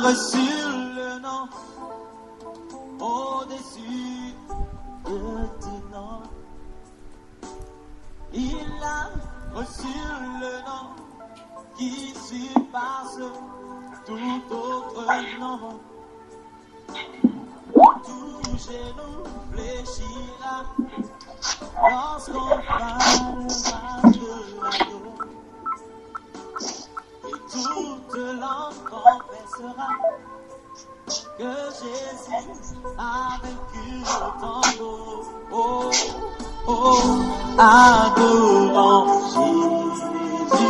reçu le nom au-dessus de tout nom. Il a reçu le nom qui surpasse tout autre nom. Tout genou fléchira lorsqu'on parlera de l'agneau. Et toute langue confessera que Jésus a vaincu le tombeau. Oh, oh, adorons Jésus,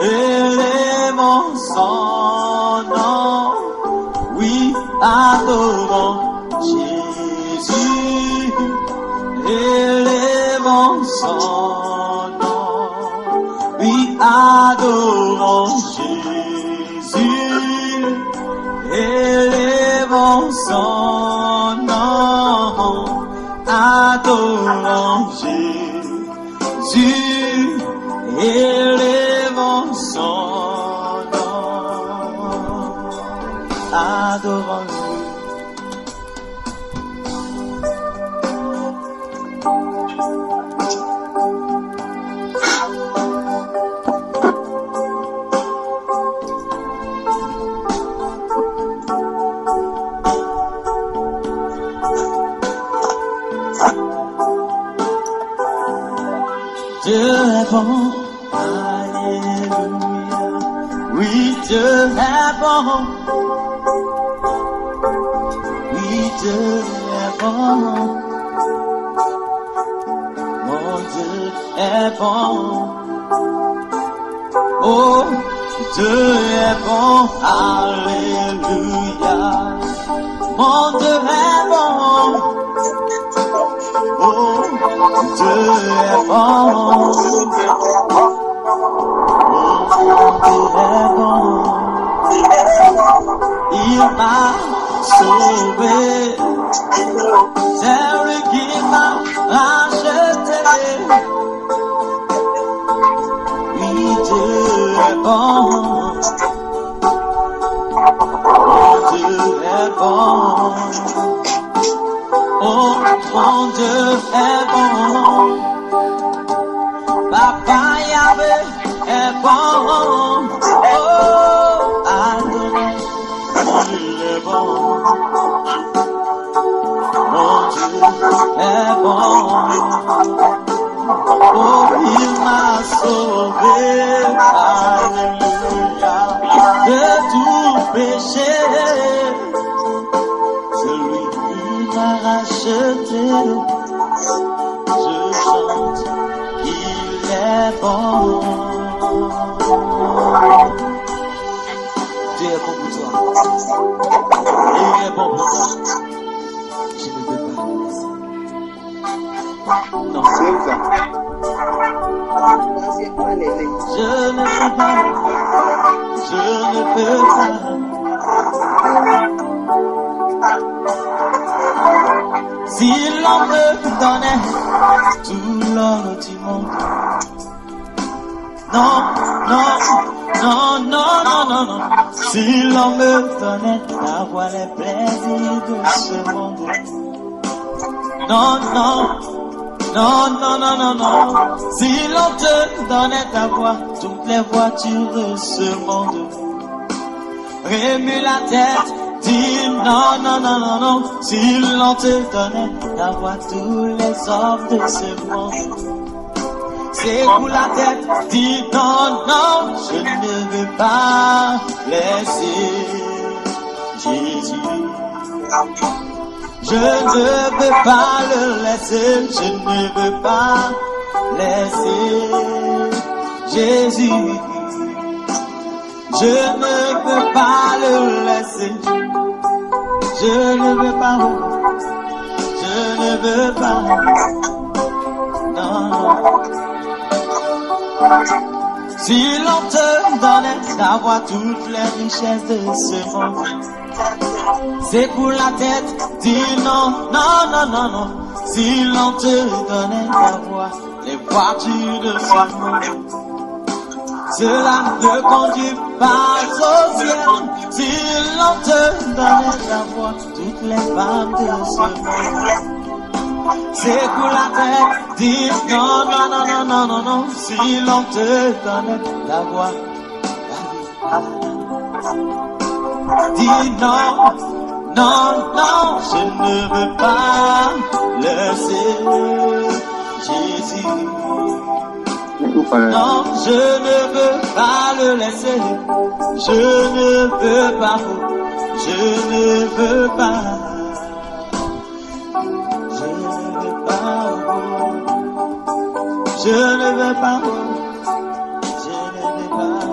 élevons son nom. Oui, adorons Jésus, élevons son nom. Oui, adorons Jésus, élevons son nom. Adorons Jésus, élevons son nom. Adorons Dieu est bon, alléluia. Oui, Dieu est bon. Oui, Dieu est bon. Mon Dieu est bon. Oh, Dieu est bon, alléluia. Mon Dieu est bon. Oh, Dieu est bon. Dieu est bon. Il m'a sauvé. C'est lui qui m'a racheté. Oui, Dieu est bon. Oh, Dieu est bon. Oh, mon Dieu est bon. Papa Yahvé est bon. Oh, Adonai, il est bon. Mon Dieu est bon. Oh, il m'a sauvé. Alléluia. De tout péché. Celui qui m'a racheté, je chante, il est bon. Dieu est bon pour toi. Il est bon pour toi. Je ne peux pas le laisser. Non, c'est ça. Je ne peux pas. Je ne peux pas. Si l'on me donnait tout l'or du monde, non, non, non, non, non, non, non. Si l'on me donnait d'avoir les plaisirs de ce monde, non, non, non, non, non, non, non. Si l'on te donnait d'avoir toutes les voitures de ce monde, remue la tête. Dis non, non, non, non, non, si l'on te donnait d'avoir tous les hommes de ce monde. C'est pour la tête, dis non, non, je ne veux pas laisser Jésus. Je ne veux pas le laisser, je ne veux pas laisser Jésus. Je ne veux pas le laisser. Je ne veux pas, je ne veux pas, non. Si l'on te donnait d'avoir toutes les richesses de ce monde, c'est pour la tête, dis non, non, non, non, non. Si l'on te donnait d'avoir les voitures de ce monde, cela ne conduit pas au ciel. Si l'on te donnait la voix, toutes les femmes de ce monde secouent la tête, disent non, non, non, non, non, non, non. Si l'on te donnait la voix, dis non, non, non, je ne veux pas laisser Jésus. Non, je ne veux pas le laisser. Je ne veux pas. Je ne veux pas. Je ne veux pas. Je ne veux pas. Je ne veux pas.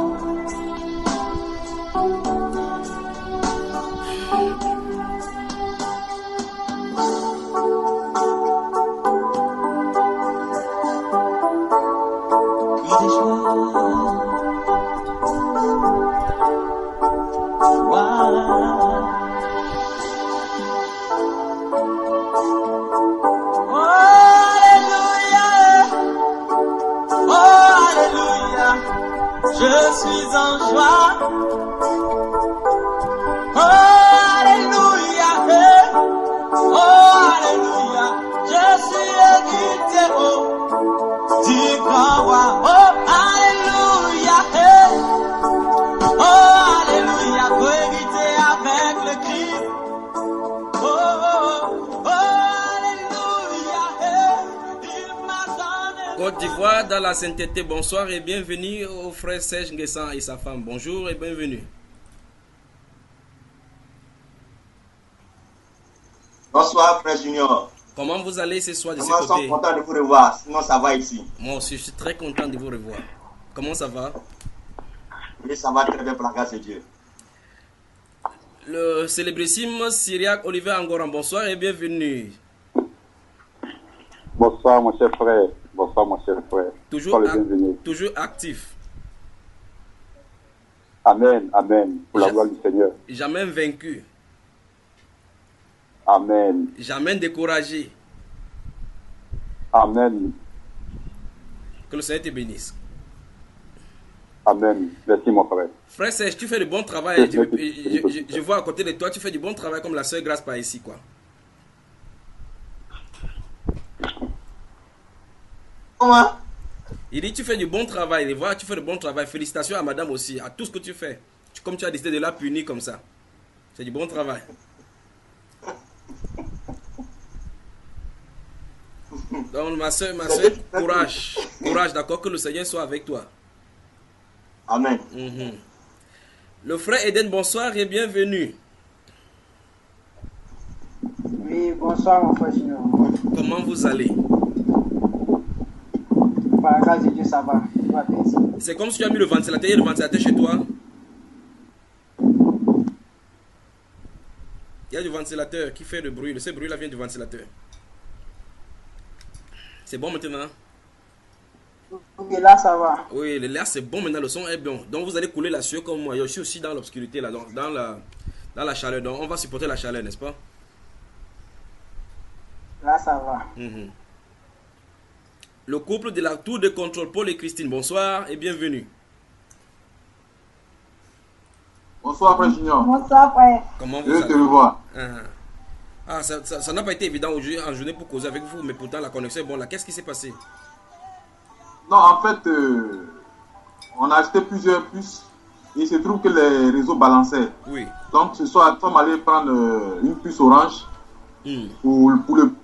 Je suis en joie. Oh, alléluia. Oh, alléluia. Je suis éduqué. Oh, du grand roi. Oh, alléluia. Oh, alléluia. Vérité avec le Christ. Oh, oh, oh, alléluia. Il m'a donné. Côte d'Ivoire dans la sainteté, bonsoir et bienvenue au frère Serge Nguessan et sa femme. Bonjour et bienvenue. Bonsoir frère Junior. Comment vous allez ce soir de ce Nous sommes côté? contents de vous revoir, sinon ça va ici. Moi aussi, je suis très content de vous revoir. Comment ça va? Oui, ça va très bien pour la grâce de Dieu. Le célébrissime Syriac Olivier Angoran, bonsoir et bienvenue. Bonsoir mon cher frère. Bonsoir mon cher frère. Toujours actif. Amen, amen. Pour la gloire du Seigneur. Jamais vaincu. Amen. Jamais découragé. Amen. Que le Seigneur te bénisse. Amen. Merci mon frère. Frère Serge, tu fais du bon travail. Je vois à côté de toi, tu fais du bon travail comme la sœur Grâce par ici, quoi. Comment? Il dit tu fais du bon travail. Et voilà, tu fais du bon travail. Félicitations à madame aussi, à tout ce que tu fais. Comme tu as décidé de la punir comme ça. C'est du bon travail. Donc ma soeur, courage. Courage, d'accord, que le Seigneur soit avec toi. Amen. Le frère Eden, bonsoir et bienvenue. Oui, bonsoir mon frère Junior. Comment vous allez? Par la grâce de Dieu, ça va. C'est comme si tu as mis le ventilateur. Il y a le ventilateur chez toi. Il y a du ventilateur qui fait le bruit. Ce bruit-là vient du ventilateur. C'est bon maintenant? Ok, là ça va. Oui, l'air c'est bon maintenant, le son est bon. Donc vous allez couler la sueur comme moi. Je suis aussi dans l'obscurité, là, donc dans la chaleur. Donc on va supporter la chaleur, n'est-ce pas? Là ça va. Le couple de la tour de contrôle, Paul et Christine, bonsoir et bienvenue. Bonsoir frère Junior. Bonsoir frère. Comment vous Je allez? te revoir. Ça n'a pas été évident aujourd'hui en journée pour causer avec vous, mais pourtant la connexion est bonne là. Qu'est-ce qui s'est passé? Non, en fait, on a acheté plusieurs puces et il se trouve que les réseaux balançaient. Oui. Donc ce soir, on allait prendre une puce orange pour le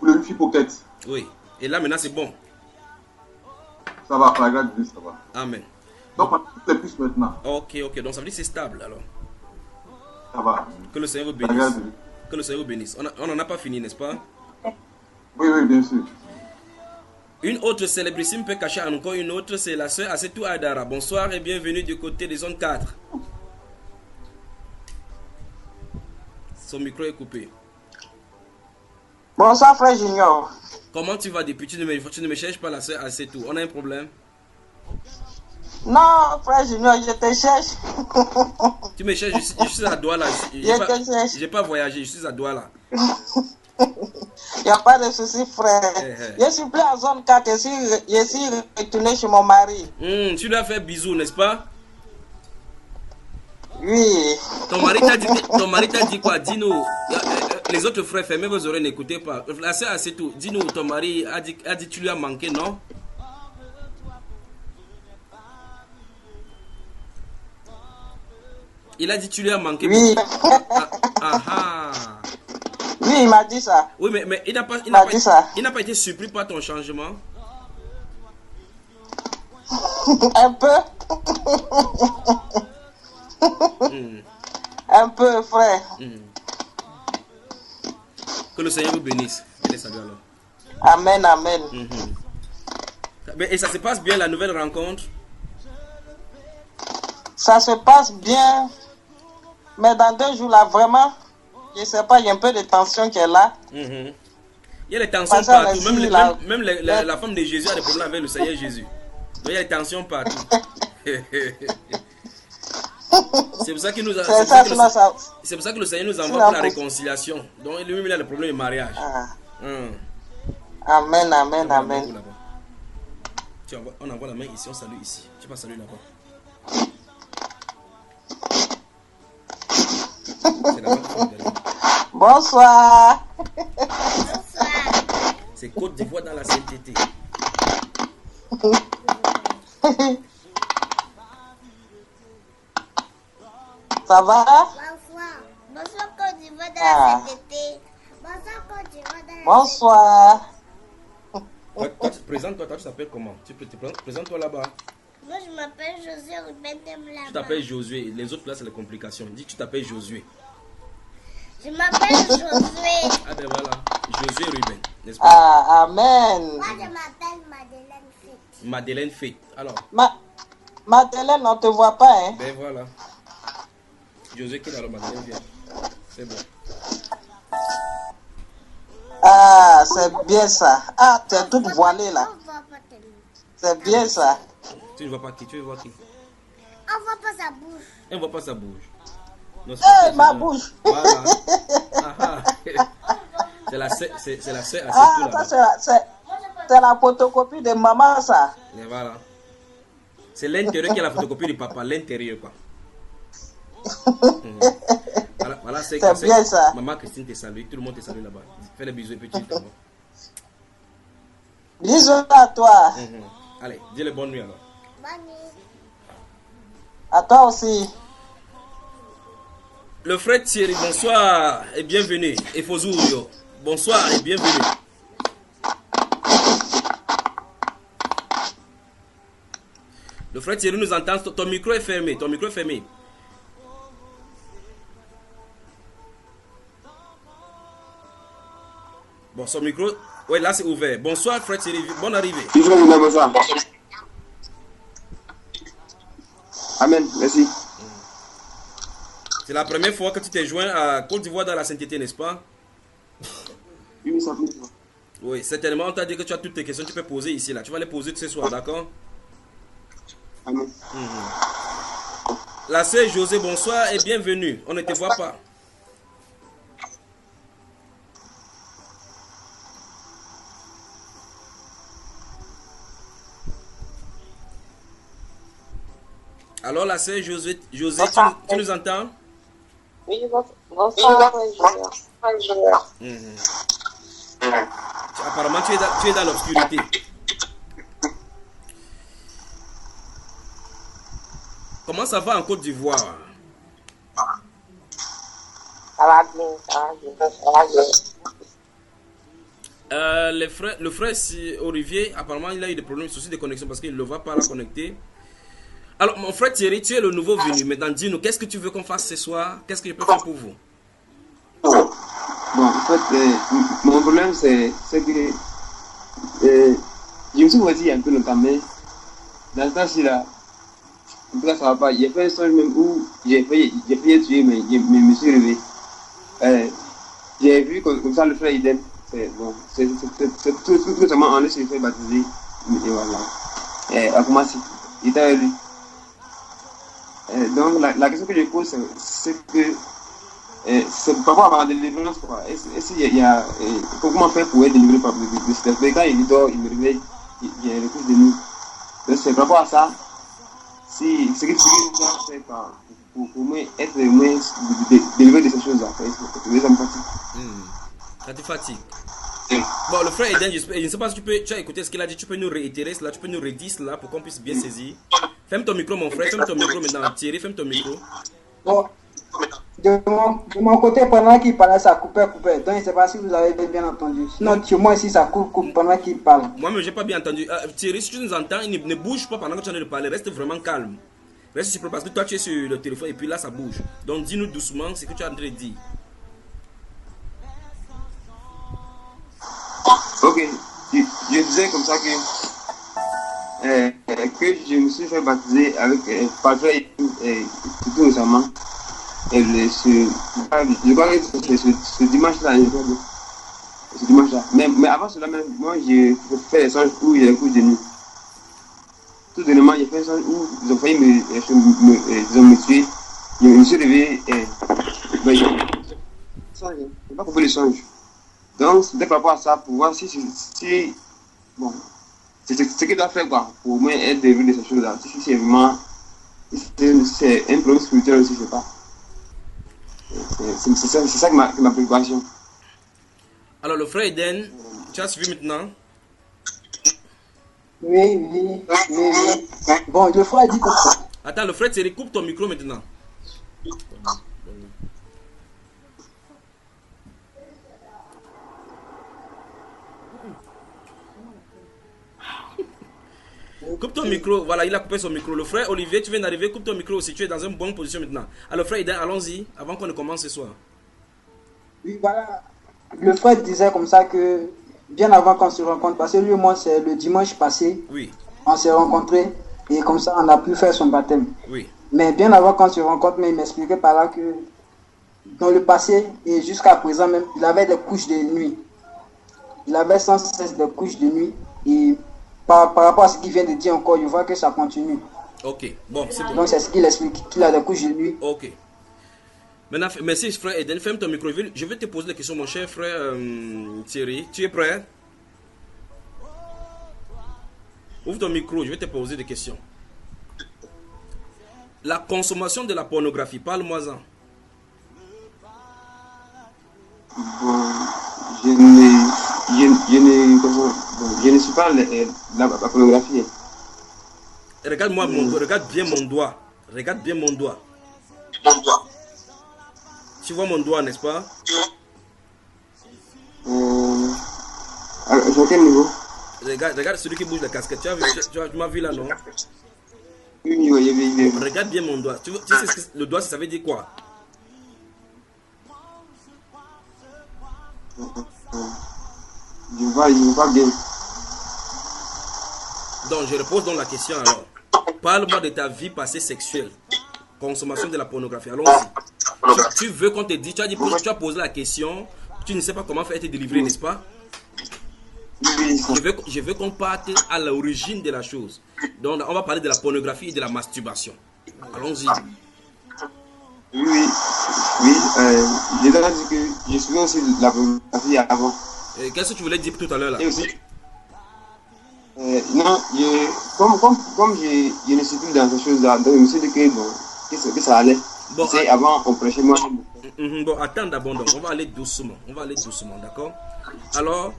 Wi-Fi Pocket. Oui. Et là maintenant c'est bon. Ça va, par la grâce de Dieu, ça va. Amen. Donc on a toutes les puces maintenant. Ok. Donc ça veut dire que c'est stable alors. Ça va. Que le Seigneur vous Par la grâce bénisse. de Dieu. Que le Seigneur vous bénisse. On n'en a pas fini, n'est-ce pas? Oui, bien sûr. Une autre célébrissime peut cacher encore une autre, c'est la sœur Asetou Adara. Bonsoir et bienvenue du côté des zones 4. Son micro est coupé. Bonsoir frère Junior. Comment tu vas depuis? Tu ne me cherches pas la sœur Asetou. On a un problème? Non frère Junior, je te cherche. Tu me cherches, je suis à Douala. Je te cherche. J'ai pas voyagé, je suis à Douala. n'y a pas de souci, frère. Je suis plus en zone 4, je suis retourné chez mon mari. Tu lui as fait bisous, n'est-ce pas? Oui. Ton mari t'a dit quoi? Dis-nous. Les autres frères, fermez vos oreilles, n'écoutez pas. La sœur, c'est tout. Dis-nous, ton mari a dit tu lui as manqué, non? Il a dit tu lui as manqué. Oui. Oui, il m'a dit ça. Oui, mais il n'a pas été surpris par ton changement. Un peu. Un peu, frère. Que le Seigneur vous bénisse. Salut alors. Amen, amen. Et ça se passe bien, la nouvelle rencontre? Ça se passe bien. Mais dans 2 jours là, vraiment, je ne sais pas, il y a un peu de tension qui est là. Il y a des tensions partout. Même la femme de Jésus a des problèmes avec le Seigneur Jésus. Donc il y a des tensions partout. C'est pour ça que le Seigneur nous envoie pour la réconciliation. Donc lui-même il a des problèmes de mariage. Amen, amen, amen. On envoie la main ici, on salue ici. Tu vas saluer là-bas. Bonsoir. C'est Côte d'Ivoire dans la sainteté. Ça va? Bonsoir. Bonsoir Côte d'Ivoire dans la sainteté. Bonsoir Côte d'Ivoire dans la Bonsoir. Toi, présente-toi, tu t'appelles comment? Présente-toi là-bas. Moi, je m'appelle Josué Ruben Demlaba. Tu t'appelles Josué. Les autres là, c'est les complications. Dis, tu t'appelles Josué. Je m'appelle Josué. Ah ben voilà. Josué Ruben, n'est-ce pas? Amen. Moi, je m'appelle Madeleine Fête. Madeleine Fête. Alors. Madeleine, on ne te voit pas, hein? Ben voilà. Josué qui est là, Madeleine vient. C'est bon. Ah, c'est bien ça. Ah, tu es toute voilée là. C'est bien ça. Tu ne vois pas qui? Tu veux voir qui? On voit pas sa bouche. Elle ne voit pas sa bouche. Ma bouche. Voilà. C'est la sœur. Ah, ça c'est la photocopie de maman ça. Et voilà. C'est l'intérieur qui est la photocopie du papa, l'intérieur quoi. Voilà, c'est bien ça. Maman Christine te salue, tout le monde te salue là-bas. Fais des bisous et puis tu te vois. Bisous à toi. Allez, dis le bonne nuit alors. Bonne nuit. À toi aussi. Le frère Thierry, bonsoir et bienvenue. Et Fozurio, bonsoir et bienvenue. Le frère Thierry nous entend. Ton micro est fermé. Ton micro est fermé. Bon, son micro. Oui, là c'est ouvert. Bonsoir, frère Thierry. Bonne arrivée. Bonsoir. Amen. Merci. C'est la première fois que tu t'es joint à Côte d'Ivoire dans la sainteté, n'est-ce pas? Oui, ça fait. Oui, certainement, on t'a dit que tu as toutes tes questions, tu peux poser ici, là. Tu vas les poser ce soir, d'accord? Amen. La sœur José, bonsoir et bienvenue. On ne te voit pas. Alors, la sœur José, tu nous entends? Oui, bonsoir. Apparemment, tu es dans l'obscurité. Comment ça va en Côte d'Ivoire? Ça va bien, le frère Olivier, apparemment, il a eu des problèmes, soucis de connexion parce qu'il ne le voit pas la connecter. Alors, mon frère Thierry, tu es le nouveau venu. Maintenant, dis-nous, qu'est-ce que tu veux qu'on fasse ce soir? Qu'est-ce que je peux faire pour vous? Bon, en fait, mon problème, c'est que je me suis voici un peu longtemps, mais dans ce temps-ci, là, en tout cas, ça va pas. J'ai fait un songe même où j'ai failli tuer, mais je me suis réveillé. J'ai vu comme ça le frère Idem. C'est bon, c'est tout seulement en lui, c'est le frère baptisé. Et voilà. À commencer, il était avec lui. Donc, la question que je pose, c'est que c'est par rapport à la délivrance, quoi. Comment faire pour être délivré par le stress? Quand il dort, il me réveille, il y a les couches de nuit. Donc c'est par rapport à ça, si ce que tu dois faire pour moi être moins délivré de ces choses-là, ça me fatigue. Ça te fatigue. Bon, le frère Eden, je ne sais pas si tu as écouté ce qu'il a dit, tu peux nous réitérer cela, tu peux nous redire cela pour qu'on puisse bien saisir. Ferme ton micro, mon frère, ferme ton micro maintenant. Thierry, ferme ton micro. Bon, de mon côté, pendant qu'il parlait, ça coupait. Donc, je ne sais pas si vous avez bien entendu. Sinon, chez moi ici, ça coupe pendant qu'il parle. Moi-même, je n'ai pas bien entendu. Thierry, si tu nous entends, ne bouge pas pendant que tu es en train de parler. Reste vraiment calme. Reste sur parce que toi, tu es sur le téléphone et puis là, ça bouge. Donc, dis-nous doucement ce que tu es en train de dire. Ok, je disais comme ça que je me suis fait baptiser avec Pasteur tout récemment. Je crois que ce dimanche-là, ce dimanche-là. Mais avant cela, moi, j'ai fait des songes où il y a des couches de nuit. Tout dernièrement, j'ai fait un songe où ils ont failli me tuer. Je me suis réveillé et je n'ai pas compris le songe. Donc, c'était par rapport à ça, pour voir si bon, c'est ce qu'il doit faire, quoi, pour moi être délivré de ces choses-là. Si c'est vraiment, c'est un problème spirituel aussi, je sais pas. C'est ça qui ma préoccupation. Alors, le frère Eden, tu as suivi maintenant? Oui. Bon, le frère a dit que... Attends, le frère Thierry, coupe ton micro maintenant. Coupe ton micro, voilà, il a coupé son micro. Le frère Olivier, tu viens d'arriver, coupe ton micro aussi, tu es dans une bonne position maintenant. Alors frère Eden, allons-y, avant qu'on ne commence ce soir. Oui, voilà, le frère disait comme ça que, bien avant qu'on se rencontre, parce que lui et moi, c'est le dimanche passé, oui. On s'est rencontrés, et comme ça, on a pu faire son baptême. Oui. Mais bien avant qu'on se rencontre, mais il m'expliquait par là que, dans le passé, et jusqu'à présent même, il avait des couches de nuit. Il avait sans cesse des couches de nuit, et... Par rapport à ce qu'il vient de dire encore, je vois que ça continue. Ok, bon, c'est bon. Donc c'est ce qu'il explique, qu'il a des couches de nuit. Ok. Maintenant, merci frère Eden, ferme ton micro. Je vais te poser des questions, mon cher frère Thierry. Tu es prêt? Ouvre ton micro, je vais te poser des questions. La consommation de la pornographie, parle-moi-en. Bon, je ne suis pas la pornographie. Regarde-moi regarde bien mon doigt. Regarde bien mon doigt. Tu vois mon doigt, n'est-ce pas? À quel niveau? Regarde celui qui bouge la casquette. Tu m'as vu là, non? Oui. Regarde bien mon doigt. Tu sais ce que le doigt, ça veut dire quoi? Je vois bien. Donc, je repose donc la question alors. Parle-moi de ta vie passée sexuelle. Consommation de la pornographie. Allons-y. Tu veux qu'on te dise, tu as posé la question, tu ne sais pas comment faire être délivré, n'est-ce pas? Oui. Je veux qu'on parte à l'origine de la chose. Donc, on va parler de la pornographie et de la masturbation. Allons-y. Oui. J'ai déjà dit que je suis aussi de la pornographie avant. Qu'est-ce que tu voulais dire tout à l'heure là? Et aussi, non, comme je ne suis plus dans ces choses-là, donc je me suis dit que ça allait. Bon, avant, on prêchait moi. Bon, attends d'abord, on va aller doucement, d'accord? Alors,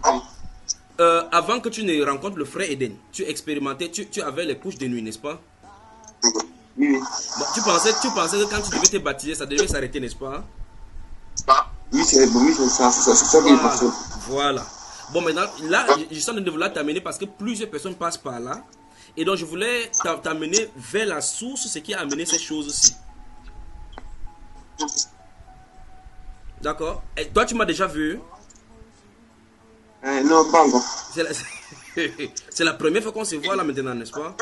avant que tu ne rencontres le frère Eden, tu expérimentais, tu avais les couches de nuit, n'est-ce pas? Oui. Bon, tu pensais que quand tu devais te baptiser, ça devait s'arrêter, n'est-ce pas? Oui, c'est ça qui est passé. Voilà. Bon, maintenant, là, je suis en train de vouloir t'amener parce que plusieurs personnes passent par là. Et donc, je voulais t'amener vers la source, ce qui a amené ces choses-ci. D'accord? Et toi, tu m'as déjà vu? Non, pas encore. C'est la première fois qu'on se voit là maintenant, n'est-ce pas?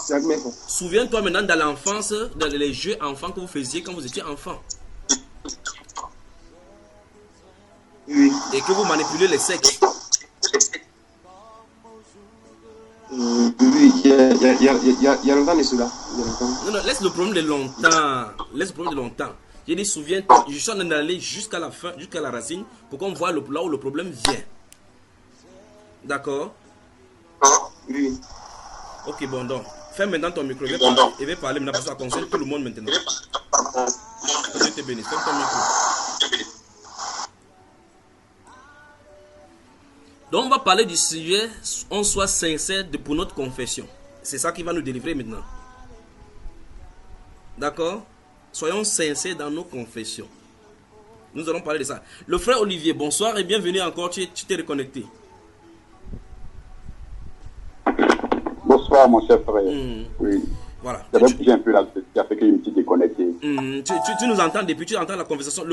C'est la première fois. Souviens-toi maintenant dans l'enfance, dans les jeux enfants que vous faisiez quand vous étiez enfant. Oui. Et que vous manipulez les sexes. Oui, il y a longtemps de cela. Non, laisse le problème de longtemps. J'ai dit, souviens-toi, je suis en train d'aller jusqu'à la fin, jusqu'à la racine, pour qu'on voit là où le problème vient. D'accord? Oui. Ok, bon, donc, ferme maintenant ton micro. Je vais parler maintenant parce que ça concerne tout le monde maintenant. Je te bénisse. Ferme ton micro. Donc, on va parler du sujet, on soit sincère pour notre confession. C'est ça qui va nous délivrer maintenant. D'accord? Soyons sincères dans nos confessions. Nous allons parler de ça. Le frère Olivier, bonsoir et bienvenue encore. Tu t'es reconnecté. Bonsoir, mon cher frère. Oui. Voilà. J'avais bougé un peu là, qui a fait qu'il me petit déconnecté. Tu nous entends depuis, tu entends la conversation.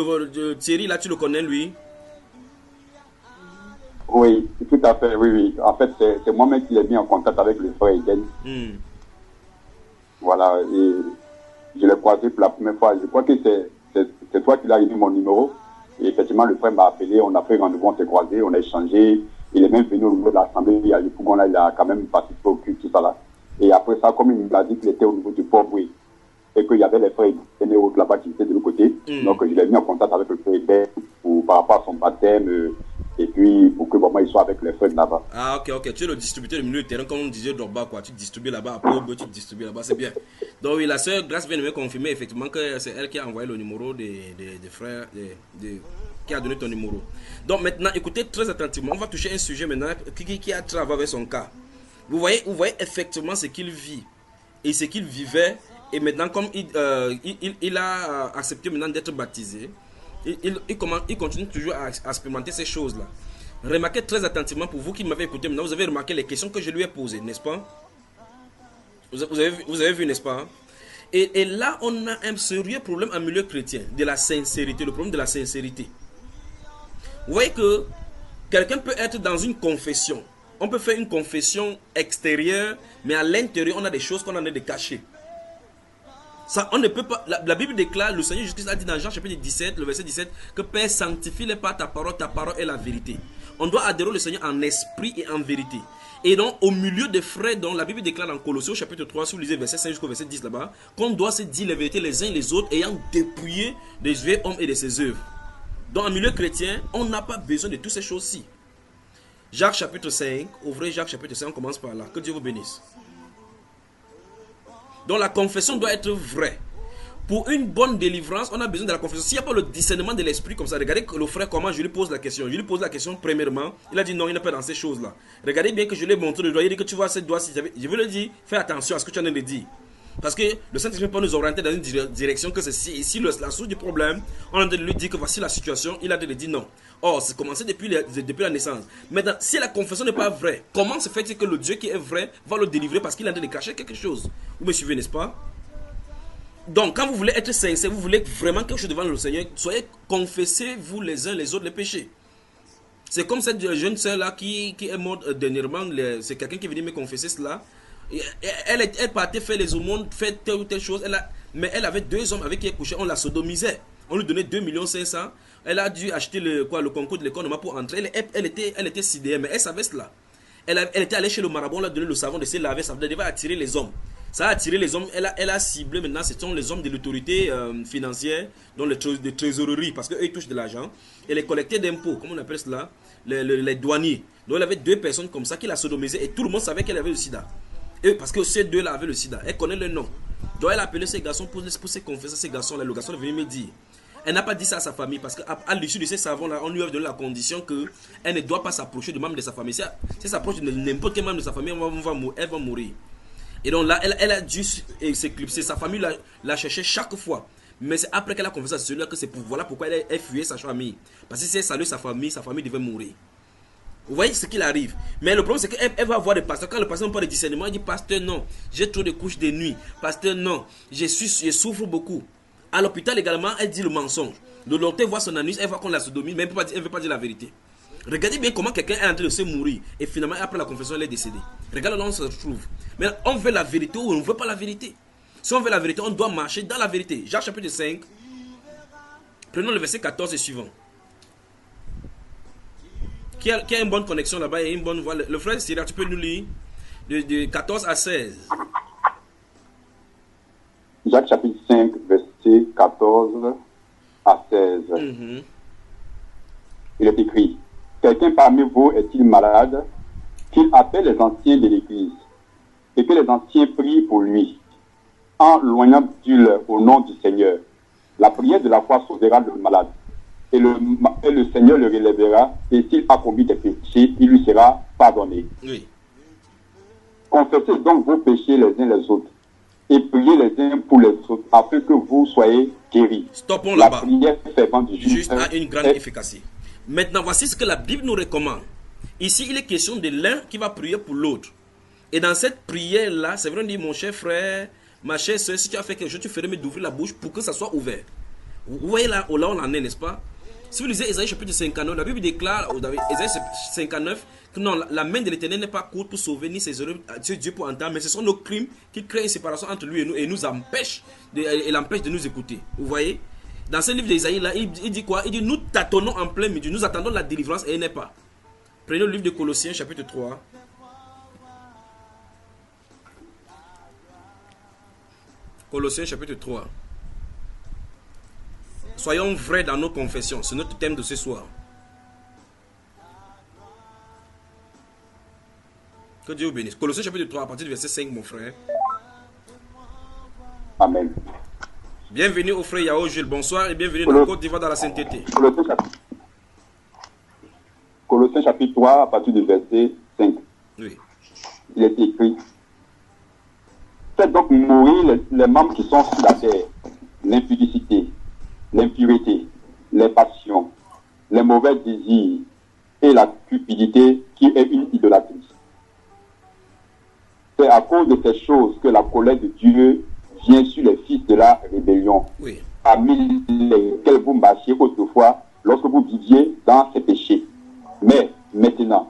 Thierry, là, tu le connais, lui? Oui, tout à fait, oui. En fait, c'est moi-même qui l'ai mis en contact avec le frère Eden. Voilà, et je l'ai croisé pour la première fois. Je crois que c'est toi qui l'as donné mon numéro. Et effectivement, le frère m'a appelé, on a pris rendez-vous, on s'est croisé, on a échangé. Il est même venu au niveau de l'Assemblée, il y a eu Pougon là, il a quand même participé au culte, tout ça là. Et après ça, comme il m'a dit qu'il était au niveau du port, oui, et qu'il y avait les frères Eden et autres là-bas qui étaient de l'autre côté. Donc, je l'ai mis en contact avec le frère Eden par rapport à son baptême. Et puis, pour que moi, il soit avec les frères là-bas. Ah, ok. Tu es le distributeur du milieu de terrain, comme on disait Drogba, quoi. Tu distribues là-bas à Pogba, tu distribues là-bas, c'est bien. Donc, oui, la sœur Grâce vient de me confirmer effectivement que c'est elle qui a envoyé le numéro des frères, qui a donné ton numéro. Donc, maintenant, écoutez très attentivement. On va toucher un sujet maintenant qui a travaillé avec son cas. Vous voyez effectivement ce qu'il vit et ce qu'il vivait. Et maintenant, comme il a accepté maintenant d'être baptisé, il continue toujours à expérimenter ces choses-là. Remarquez très attentivement, pour vous qui m'avez écouté maintenant, vous avez remarqué les questions que je lui ai posées, n'est-ce pas? Vous avez vu, n'est-ce pas? Et là, on a un sérieux problème en milieu chrétien, de la sincérité, le problème de la sincérité. Vous voyez que quelqu'un peut être dans une confession. On peut faire une confession extérieure, mais à l'intérieur, on a des choses qu'on en a de cachées. Ça, on ne peut pas. La Bible déclare, le Seigneur Jésus-Christ a dit dans Jean chapitre 17, le verset 17, que Père, sanctifie-les par ta parole est la vérité. On doit adorer le Seigneur en esprit et en vérité. Et donc, au milieu des frères, dont la Bible déclare dans Colossiens chapitre 3, si vous lisez verset 5 jusqu'au verset 10 là-bas, qu'on doit se dire les vérités les uns et les autres, ayant dépouillé des vieux hommes et de ses œuvres. Dans un milieu chrétien, on n'a pas besoin de toutes ces choses-ci. Jacques chapitre 5, ouvrez Jacques chapitre 5, on commence par là. Que Dieu vous bénisse. Donc la confession doit être vraie. Pour une bonne délivrance, on a besoin de la confession. S'il n'y a pas le discernement de l'esprit comme ça, regardez le frère comment je lui pose la question. Je lui pose la question premièrement. Il a dit non, il n'est pas dans ces choses-là. Regardez bien que je lui ai montré le doigt. Il dit que tu vois cette doigt-ci. Je veux lui dire, fais attention à ce que tu en as dit. Parce que le Saint-Esprit peut nous orienter dans une direction que c'est ici la source du problème. On a de lui dire que voici la situation. Il a de lui dire non. Or, c'est commencé depuis la naissance. Maintenant, si la confession n'est pas vraie, comment se fait-il que le Dieu qui est vrai va le délivrer parce qu'il a de cacher quelque chose? Vous me suivez, n'est-ce pas? Donc, quand vous voulez être sincère, vous voulez vraiment quelque chose devant le Seigneur, soyez confessez-vous les uns les autres les péchés. C'est comme cette jeune sœur-là qui est morte dernièrement. C'est quelqu'un qui est venu me confesser cela. Elle partait faire les aumônes, faire telle ou telle chose. Mais elle avait 2 hommes avec qui elle couchait. On la sodomisait. On lui donnait 2 500 000. Elle a dû acheter le concours de l'école pour entrer. Elle était sidérée, mais elle savait cela. Elle était allée chez le marabout, on lui a donné le savon de se laver. Ça devait attirer les hommes. Ça a attiré les hommes. Elle a ciblé maintenant. Ce sont les hommes de l'autorité financière, dont de trésorerie, parce qu'eux ils touchent de l'argent. Et les collecteurs d'impôts, comment on appelle cela, les douaniers. Donc elle avait 2 personnes comme ça qui la sodomisaient et tout le monde savait qu'elle avait le sida. Et parce que ces 2 là avaient le sida. Elle connaît le nom. Donc elle a appelé ces garçons pour se confesser. Ces garçons là, le garçon est venu me dire. Elle n'a pas dit ça à sa famille parce qu'à l'issue de ces savons là, on lui a donné la condition qu'elle ne doit pas s'approcher du membre de sa famille. Si elle s'approche de n'importe quel membre de sa famille, elle va mourir. Et donc là, elle a dû s'éclipser. Sa famille l'a cherché chaque fois. Mais c'est après qu'elle a confessé à celui-là que voilà pourquoi elle fuyait sa famille. Parce que si elle saluait sa famille devait mourir. Vous voyez ce qu'il arrive. Mais le problème c'est qu'elle va voir des pasteurs. Quand le pasteur n'a pas de discernement, il dit pasteur non, j'ai trop de couches de nuit. Pasteur non, je souffre beaucoup. À l'hôpital également, elle dit le mensonge. Le docteur voit son anus, elle voit qu'on la sodomie, mais elle ne veut pas dire la vérité. Regardez bien comment quelqu'un est en train de se mourir. Et finalement, après la confession, elle est décédée. Regardez là où on se retrouve. Mais on veut la vérité ou on ne veut pas la vérité. Si on veut la vérité, on doit marcher dans la vérité. Jacques chapitre 5. Prenons le verset 14 et suivant. Qui a une bonne connexion là-bas et une bonne voix. Le frère Syria, tu peux nous lire de 14 à 16. Jacques chapitre 5, verset 14 à 16. Mhm. Il est écrit, quelqu'un parmi vous est-il malade, qu'il appelle les anciens de l'Église, et que les anciens prient pour lui, en loignant d'huile au nom du Seigneur. La prière de la foi sauvera le malade, et le Seigneur le relèvera, et s'il a commis des péchés, il lui sera pardonné. Oui. Confessez donc vos péchés les uns les autres, et priez les uns pour les autres, afin que vous soyez guéris. Stoppons La là-bas. prière fervente du Juste juste à une grande est efficacité. Maintenant, voici ce que la Bible nous recommande. Ici, il est question de l'un qui va prier pour l'autre. Et dans cette prière-là, c'est vrai, on dit, mon cher frère, ma chère soeur, si tu as fait quelque chose, tu ferais mieux d'ouvrir la bouche pour que ça soit ouvert. Vous voyez là, là on en est, n'est-ce pas? Si vous lisez Ésaïe chapitre 59, la Bible déclare, Ésaïe 59, que non, la main de l'Éternel n'est pas courte pour sauver, ni ses oreilles, Dieu pour entendre, mais ce sont nos crimes qui créent une séparation entre lui et nous empêchent de nous écouter. Vous voyez? Dans ce livre d'Ésaïe, là, il dit quoi? Il dit, nous tâtonnons en plein milieu, nous attendons la délivrance et elle n'est pas. Prenez le livre de Colossiens, chapitre 3. Colossiens, chapitre 3. Soyons vrais dans nos confessions, c'est notre thème de ce soir. Que Dieu vous bénisse. Colossiens, chapitre 3, à partir du verset 5, mon frère. Amen. Bienvenue au frère Yao Jules, bonsoir et bienvenue dans Côte d'Ivoire dans la sainteté. Colossiens chapitre 3, à partir du verset 5. Oui. Il est écrit, faites donc mourir les membres qui sont sur la terre, l'impudicité, l'impureté, les passions, les mauvais désirs et la cupidité qui est une idolâtrie. C'est à cause de ces choses que la colère de Dieu vient sur les fils de la rébellion, Oui. parmi lesquels vous marchiez autrefois lorsque vous viviez dans ces péchés. Mais maintenant,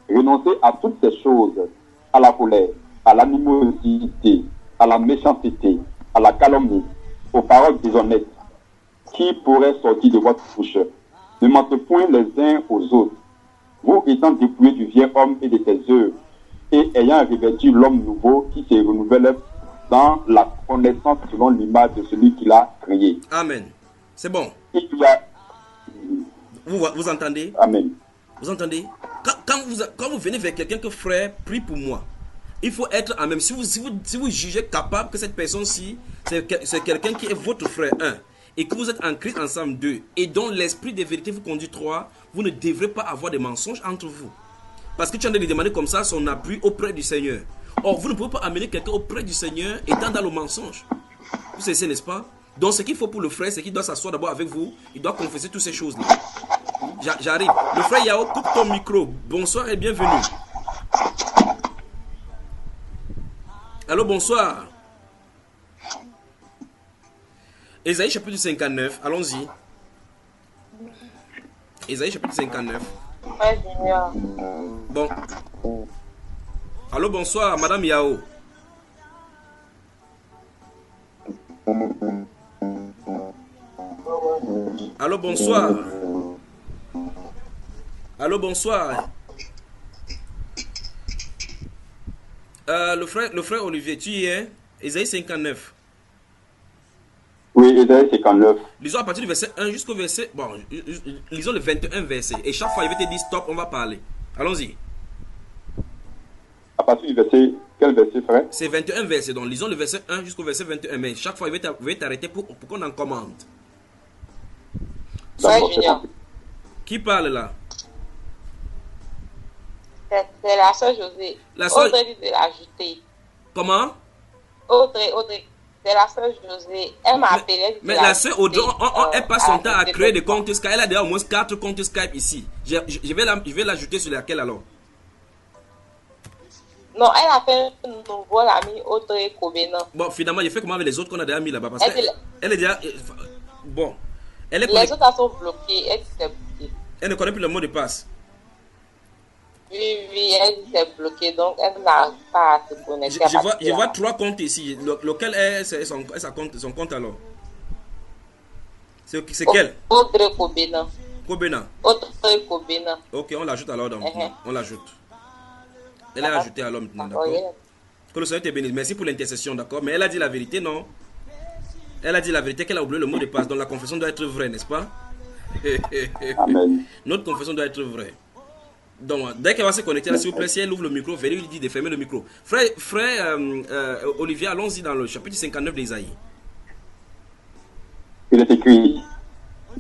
renoncez à toutes ces choses, à la colère, à l'animosité, à la méchanceté, à la calomnie, aux paroles déshonnêtes, qui pourraient sortir de votre bouche. Ne mentez point les uns aux autres, vous étant dépouillés du vieil homme et de ses œuvres, et ayant revêtu l'homme nouveau qui se renouvelle dans la connaissance selon l'image de celui qui l'a créé. Amen. C'est bon. Il y a... Vous entendez? Amen. Vous entendez? Quand vous venez vers quelqu'un que frère, prie pour moi. Il faut être en même. Si vous jugez capable que cette personne-ci, c'est quelqu'un qui est votre frère, 1, et que vous êtes en Christ ensemble, 2, et dont l'esprit de vérité vous conduit, 3, vous ne devrez pas avoir de mensonges entre vous. Parce que tu es en train de demander comme ça son appui auprès du Seigneur. Or, vous ne pouvez pas amener quelqu'un auprès du Seigneur étant dans le mensonge. Vous savez, n'est-ce pas? Donc, ce qu'il faut pour le frère, c'est qu'il doit s'asseoir d'abord avec vous. Il doit confesser toutes ces choses-là. J'arrive. Le frère Yao, coupe ton micro. Bonsoir et bienvenue. Allô, bonsoir. Ésaïe chapitre 59, allons-y. Ésaïe chapitre 59. Bon. Allô, bonsoir, Madame Yao. Allô, bonsoir. Allô, bonsoir. Le frère Olivier, tu y es? Ésaïe 59. Oui, Ésaïe 59. Lisons à partir du verset 1 jusqu'au verset... Bon, lisons le 21 verset. Et chaque fois, il va te dire stop, on va parler. Allons-y. À partir du verset... Quel verset, frère? C'est 21 versets. Donc, lisons le verset 1 jusqu'au verset 21. Mais chaque fois, il va t'arrêter pour qu'on en commande. Qui parle là? C'est la soeur Josée. La soeur... Audrey dit de l'ajouter. Comment? Audrey. C'est la soeur Josée. Elle m'a appelé. Mais la soeur Audrey, elle passe son temps à créer des comptes Skype. Elle a déjà au moins 4 comptes Skype ici. Je vais l'ajouter sur laquelle alors? Non, elle a fait un nouveau ami Audrey Kobena. Bon, finalement, j'ai fait comment avec les autres qu'on a déjà mis là-bas? Parce qu'elle est déjà... Bon. Les autres sont bloqués. Elle ne connaît plus le mot de passe. Oui, elle est bloquée, donc elle n'arrive pas à se connecter. Je vois 3 comptes ici. Lequel est son compte alors? C'est quel? Audrey Kobena. Audrey Kobena. Ok, on l'ajoute alors. On l'ajoute. Elle est ajoutée alors maintenant, d'accord? Que le Seigneur te bénisse. Merci pour l'intercession, d'accord? Mais elle a dit la vérité, non? Elle a dit la vérité qu'elle a oublié le mot de passe. Donc la confession doit être vraie, n'est-ce pas? Amen. Notre confession doit être vraie. Donc, dès qu'elle va se connecter, là, s'il vous plaît, si elle ouvre le micro, veuillez lui dire de fermer le micro. Frère Olivier, allons-y dans le chapitre 59 d'Ésaïe. Il est écrit,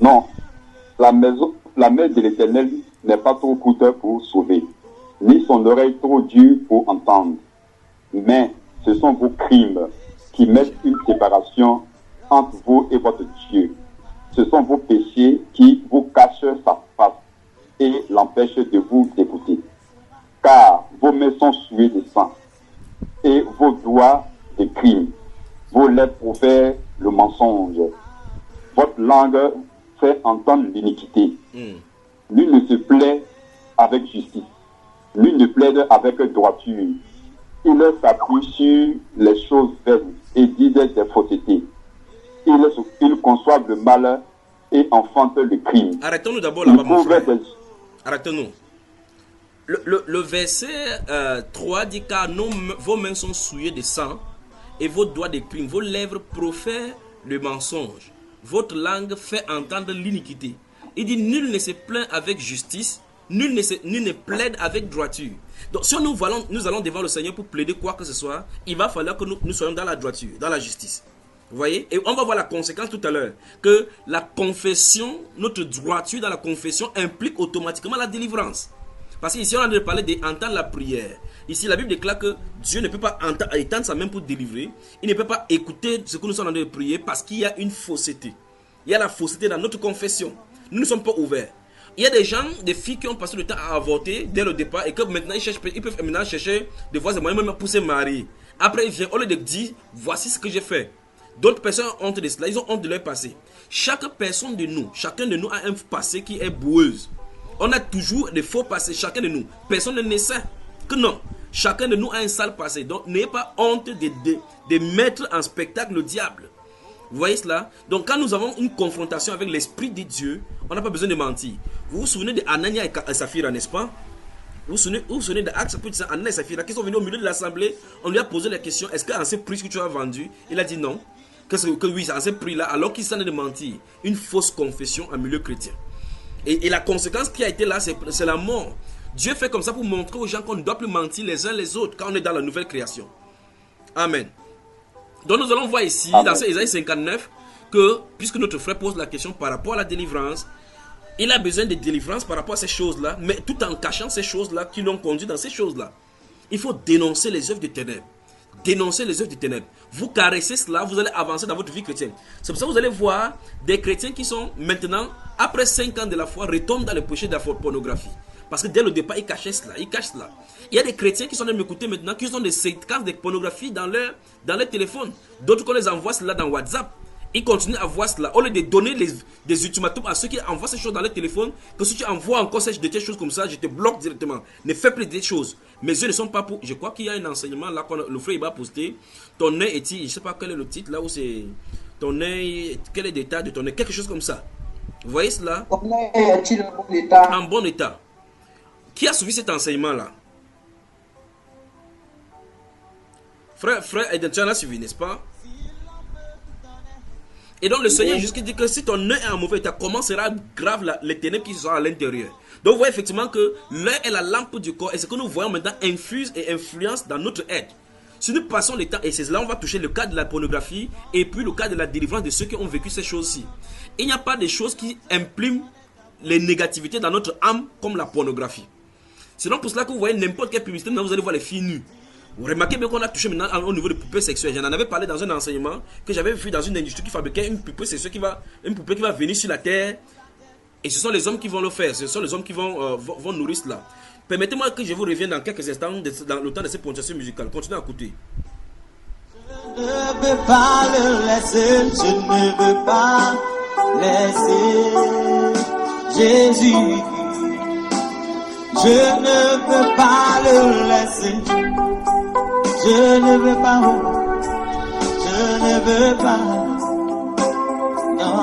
non, la main de l'Éternel n'est pas trop courte pour sauver, ni son oreille trop dure pour entendre. Mais ce sont vos crimes qui mettent une séparation entre vous et votre Dieu. Ce sont vos péchés qui vous cachent sa face et l'empêchent de vous écouter. Car vos mains sont souillées de sang et vos doigts de crimes. Vos lèvres profèrent le mensonge. Votre langue fait entendre l'iniquité. Nul ne se plaît avec justice. Nul ne plaide avec droiture. Ils s'appuient sur les choses vaines et disent des faussetés. Ils conçoivent le mal et enfantent le crime. Arrêtons-nous d'abord là-bas, mon frère. Arrêtons-nous. Le verset 3 dit car vos mains sont souillées de sang et vos doigts de crime. Vos lèvres profèrent le mensonge. Votre langue fait entendre l'iniquité. Il dit nul ne se plaint avec justice, nul ne plaide avec droiture. Donc si nous allons devant le Seigneur pour plaider quoi que ce soit, il va falloir que nous soyons dans la droiture, dans la justice. Vous voyez? Et on va voir la conséquence tout à l'heure. Que la confession, notre droiture dans la confession implique automatiquement la délivrance. Parce qu'ici on a parlé d'entendre la prière. Ici la Bible déclare que Dieu ne peut pas étendre sa main pour délivrer. Il ne peut pas écouter ce que nous sommes en train de prier parce qu'il y a une fausseté. Il y a la fausseté dans notre confession. Nous ne sommes pas ouverts. Il y a des gens, des filles qui ont passé le temps à avorter dès le départ et que maintenant ils peuvent maintenant chercher des voies et moyens même pour se marier. Après ils viennent, au lieu de dire voici ce que j'ai fait. D'autres personnes ont honte de cela, ils ont honte de leur passé. Chaque personne de nous, chacun de nous a un passé qui est boueuse. On a toujours des faux passés, chacun de nous. Personne ne sait que non. Chacun de nous a un sale passé. Donc n'ayez pas honte de mettre en spectacle le diable. Vous voyez cela? Donc quand nous avons une confrontation avec l'Esprit de Dieu, on n'a pas besoin de mentir. Vous vous souvenez de Anania et Saphira, n'est-ce pas? Vous vous souvenez d'Actes, Anania et Saphira qui sont venus au milieu de l'assemblée. On lui a posé la question, est-ce qu'à ce prix que tu as vendu? Il a dit non. Que oui, c'est à ce prix-là, alors qu'il s'en est de mentir. Une fausse confession en milieu chrétien. Et la conséquence qui a été là, c'est la mort. Dieu fait comme ça pour montrer aux gens qu'on ne doit plus mentir les uns les autres quand on est dans la nouvelle création. Amen. Donc nous allons voir ici, dans ce Ésaïe 59, que puisque notre frère pose la question par rapport à la délivrance, il a besoin de délivrance par rapport à ces choses-là, mais tout en cachant ces choses-là qui l'ont conduit dans ces choses-là. Il faut dénoncer les œuvres des ténèbres. Dénoncer les œuvres des ténèbres. Vous caressez cela, vous allez avancer dans votre vie chrétienne. C'est pour ça que vous allez voir des chrétiens qui sont maintenant, après 5 ans de la foi, retombent dans le péché de la pornographie. Parce que dès le départ, ils cachaient cela, ils cachent cela. Il y a des chrétiens qui sont en train de m'écouter maintenant, qui ont des séquences de pornographie dans leur téléphone. D'autres qu'on les envoie cela dans WhatsApp. Ils continuent à voir cela. Au lieu de donner des ultimatums à ceux qui envoient ces choses dans leur téléphone, que si tu envoies encore de telles choses comme ça, je te bloque directement. Ne fais plus des choses. Mes yeux ne sont pas pour... Je crois qu'il y a un enseignement là, le frère il va poster. Ton œil est-il... Je ne sais pas quel est le titre là où c'est... Ton œil... Quel est l'état de ton œil? Quelque chose comme ça. Vous voyez cela? Ton œil est-il en bon état? En bon état. Qui a suivi cet enseignement là? Frère, tu en as suivi, n'est-ce pas? Et donc le Seigneur jusqu'à dit que si ton œil est en mauvais état, comment sera grave les ténèbres qui sont à l'intérieur? Donc vous voyez effectivement que l'œil est la lampe du corps et ce que nous voyons maintenant infuse et influence dans notre être. Si nous passons le temps, et c'est là on va toucher le cas de la pornographie et puis le cas de la délivrance de ceux qui ont vécu ces choses-ci. Il n'y a pas de choses qui impriment les négativités dans notre âme comme la pornographie. C'est donc pour cela que vous voyez n'importe quelle publicité, vous allez voir les filles nues. Vous remarquez bien qu'on a touché maintenant au niveau des poupées sexuelles. J'en avais parlé dans un enseignement que j'avais vu dans une industrie qui fabriquait une poupée sexuelle une poupée qui va venir sur la terre. Et ce sont les hommes qui vont le faire. Ce sont les hommes qui vont nourrir cela. Permettez-moi que je vous revienne dans quelques instants dans le temps de cette ponctuation musicale. Continuez à écouter. Je ne veux pas le laisser. Je ne veux pas laisser Jésus. Je ne veux pas le laisser. Je ne veux pas, je ne veux pas, non.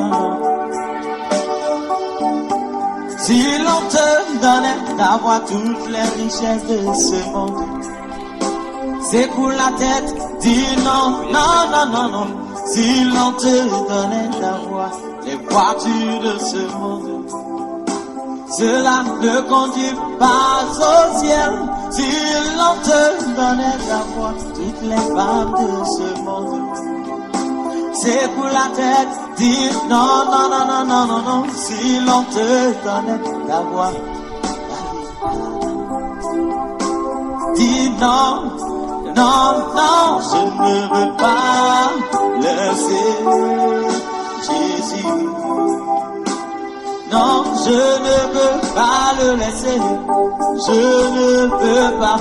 Si l'on te donnait d'avoir toutes les richesses de ce monde, c'est pour la tête, dis non, non, non, non, non. Si l'on te donnait ta voix, les voitures de ce monde, cela ne conduit pas au ciel. Si l'on te donnait ta voix, toutes les femmes de ce monde, c'est pour la tête, dis non, non, non, non, non, non, non. Si l'on te donnait ta voix, dis non, non, non, je ne veux pas laisser Jésus. Non, je ne veux pas le laisser. Je ne veux pas,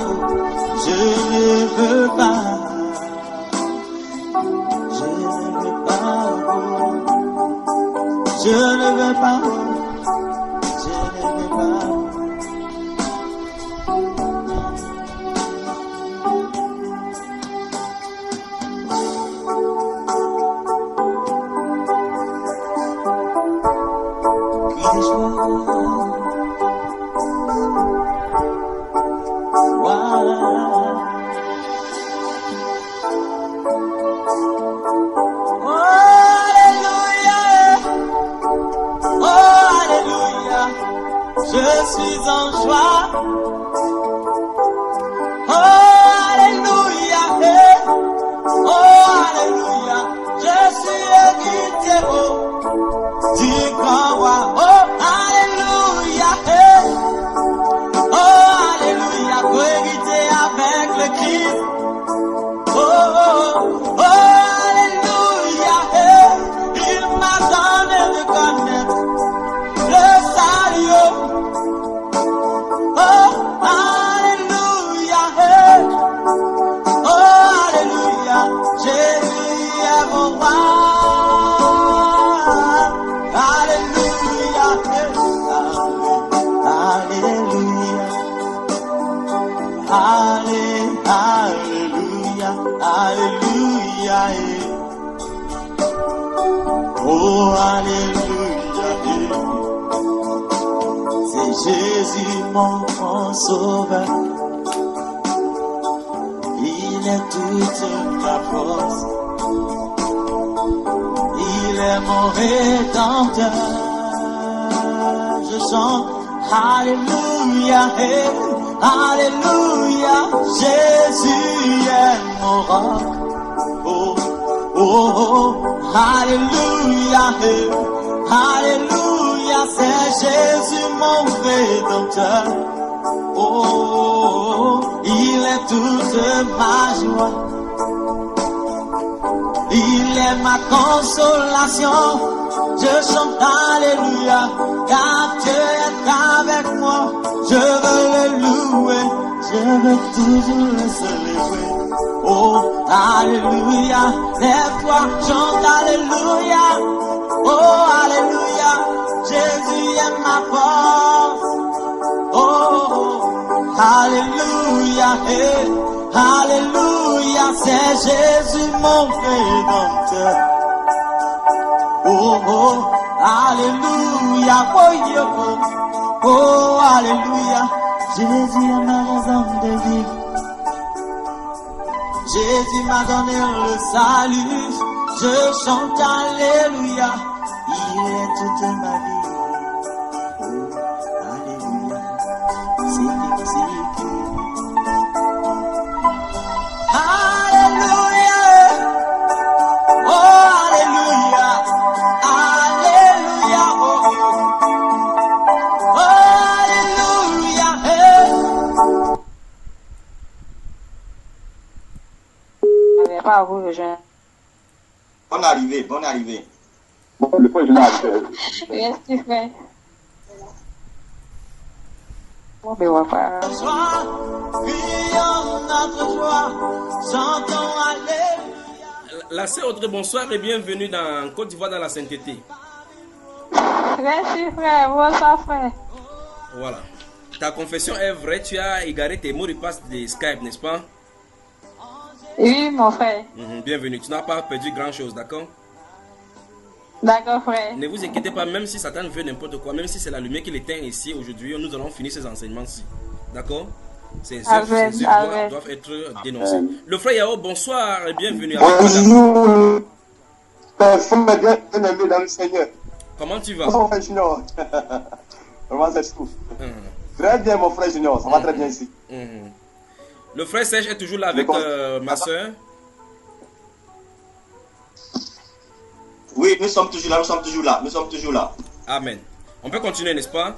je ne veux pas. Je ne veux pas, je ne veux pas, je ne veux pas. Je suis en joie. Oh, alléluia. Oh, alléluia. Je suis héritier du grand roi. Oh, alléluia. Oh, alléluia. Cohérité avec le Christ. Oh, oh, oh, alléluia. Il m'a donné de connaître le salut. Oh, alléluia, oh, alléluia, Jésus est mon roi. Alléluia, alléluia, alléluia, alléluia, oh, alléluia. C'est Jésus mon sauveur. Il est toute ma force. Il est mon rédempteur. Je chante Alléluia, Alléluia. Jésus est mon roc. Oh, oh, oh. Alléluia, Alléluia. C'est Jésus mon rédempteur. Oh, oh, oh, il est toute ma joie. Il est ma consolation. Je chante Alléluia, car Dieu est avec moi. Je veux le louer, je veux toujours le célébrer. Oh, Alléluia, lève-toi, chante Alléluia. Oh, Alléluia, Jésus est ma force. Oh, Alléluia, Alléluia, c'est Jésus mon rédempteur. Oh, oh, Alléluia, oh, oh, oh, Alléluia, Jésus est ma raison de vivre. Jésus m'a donné le salut, je chante Alléluia, il est toute ma vie. Pas vous rejoindre. Bonne arrivée, bonne arrivée. Bon, le frère, je l'ai arrivé. Merci, frère. On ne voit pas. La sœur Audrey, bonsoir et bienvenue dans Côte d'Ivoire dans la sainteté. Merci, frère. Bonsoir, frère. Voilà. Ta confession est vraie, tu as égaré tes mots de passe de Skype, n'est-ce pas? Oui, mon frère. Bienvenue. Tu n'as pas perdu grand-chose, d'accord? D'accord, frère. Ne vous inquiétez pas, même si Satan veut n'importe quoi, même si c'est la lumière qui l'éteint ici aujourd'hui, nous allons finir ces enseignements-ci. D'accord? Ces œuvres doivent être dénoncées. Le frère Yao, bonsoir et bienvenue. Bonjour. Personne n'est bien aimé dans le Seigneur. Comment tu vas? Mon frère Junior. Vraiment, c'est tout. Très bien, mon frère Junior. Ça va très bien ici. Le frère Serge est toujours là avec ma soeur. Oui, nous sommes toujours là, nous sommes toujours là, nous sommes toujours là. Amen. On peut continuer, n'est-ce pas?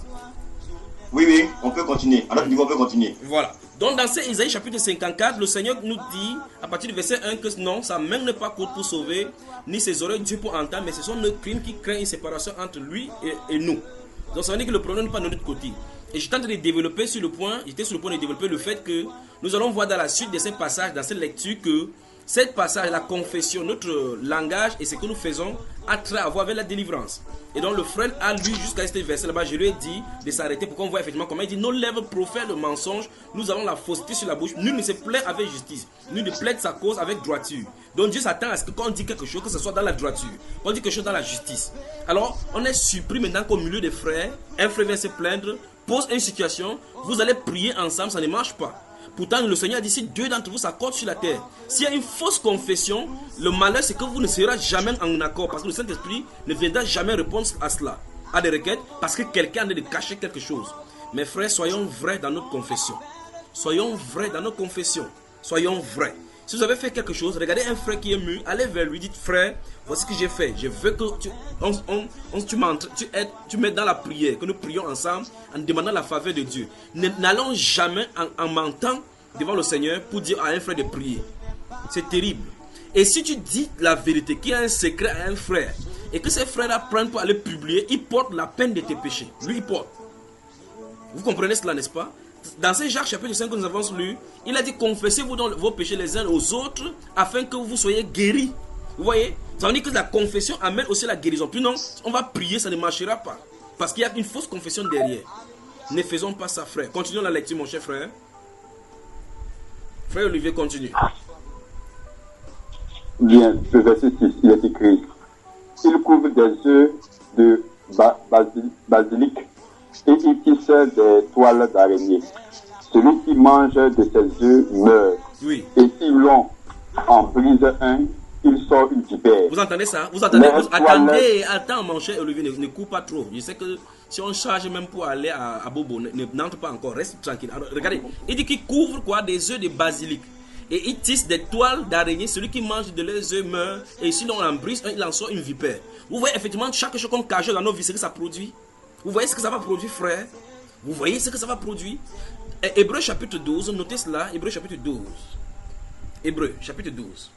Oui, oui, on peut continuer. À notre niveau, on peut continuer. Voilà. Donc dans ce Isaïe chapitre 54, le Seigneur nous dit, à partir du verset 1, que non, sa main n'est pas courte pour sauver, ni ses oreilles Dieu pour entendre, mais ce sont nos crimes qui créent une séparation entre lui et nous. Donc ça veut dire que le problème n'est pas de notre côté. Et je tente de développer sur le point, j'étais sur le point de développer le fait que nous allons voir dans la suite de ces passages, dans cette lecture, que cette passage, la confession, notre langage et ce que nous faisons a trait à voir avec la délivrance. Et donc le frère a lu jusqu'à ce verset là-bas, je lui ai dit de s'arrêter pour qu'on voit effectivement comment il dit: nos lèvres profèrent le mensonge, nous avons la fausseté sur la bouche, nul ne se plaint avec justice, nul ne plaide sa cause avec droiture. Donc Dieu s'attend à ce que quand on dit quelque chose, que ce soit dans la droiture, quand on dit quelque chose dans la justice. Alors on est surpris maintenant qu'au milieu des frères, un frère vient se plaindre, pose une situation, vous allez prier ensemble, ça ne marche pas. Pourtant, le Seigneur a dit: si deux d'entre vous s'accordent sur la terre, s'il y a une fausse confession, le malheur c'est que vous ne serez jamais en accord, parce que le Saint-Esprit ne viendra jamais répondre à cela, à des requêtes, parce que quelqu'un a de cacher quelque chose. Mes frères, soyons vrais dans notre confession. Soyons vrais dans nos confessions. Soyons vrais. Si vous avez fait quelque chose, regardez un frère qui est mûr, allez vers lui, dites: frère, voici ce que j'ai fait. Je veux que tu m'aides dans la prière, que nous prions ensemble en demandant la faveur de Dieu. N'allons jamais en mentant devant le Seigneur pour dire à un frère de prier. C'est terrible. Et si tu dis la vérité, qu'il y a un secret à un frère, et que ce frère prenne pour aller publier, il porte la peine de tes péchés. Lui, il porte. Vous comprenez cela, n'est-ce pas? Dans ce Jacques chapitre 5 que nous avons lu, il a dit: confessez-vous dans vos péchés les uns aux autres afin que vous soyez guéris. Vous voyez? Ça veut dire que la confession amène aussi la guérison. Puis non, on va prier, ça ne marchera pas. Parce qu'il y a une fausse confession derrière. Ne faisons pas ça, frère. Continuons la lecture, mon cher frère. Frère Olivier, continue. Bien, ce verset 6, il est écrit: il couvre des œufs de basilic et il tisse des toiles d'araignée. Celui qui mange de ces œufs meurt. Oui. Et si l'on en brise un, il sort une vipère. Vous entendez ça? Vous entendez? Attendez, attends, mon cher Olivier, ne coupe pas trop. Je sais que si on charge même pour aller à Bobo, n'entre pas encore, reste tranquille. Alors, regardez, il dit qu'il couvre quoi? Des œufs de basilic. Et il tisse des toiles d'araignée. Celui qui mange de leurs œufs meurt. Et si l'on en brise un, il en sort une vipère. Vous voyez effectivement chaque chose qu'on cache dans nos vies, c'est que ça produit. Vous voyez ce que ça va produire, frère? Vous voyez ce que ça va produire? Hébreu chapitre 12, notez cela, Hébreu chapitre 12. Hébreu chapitre 12.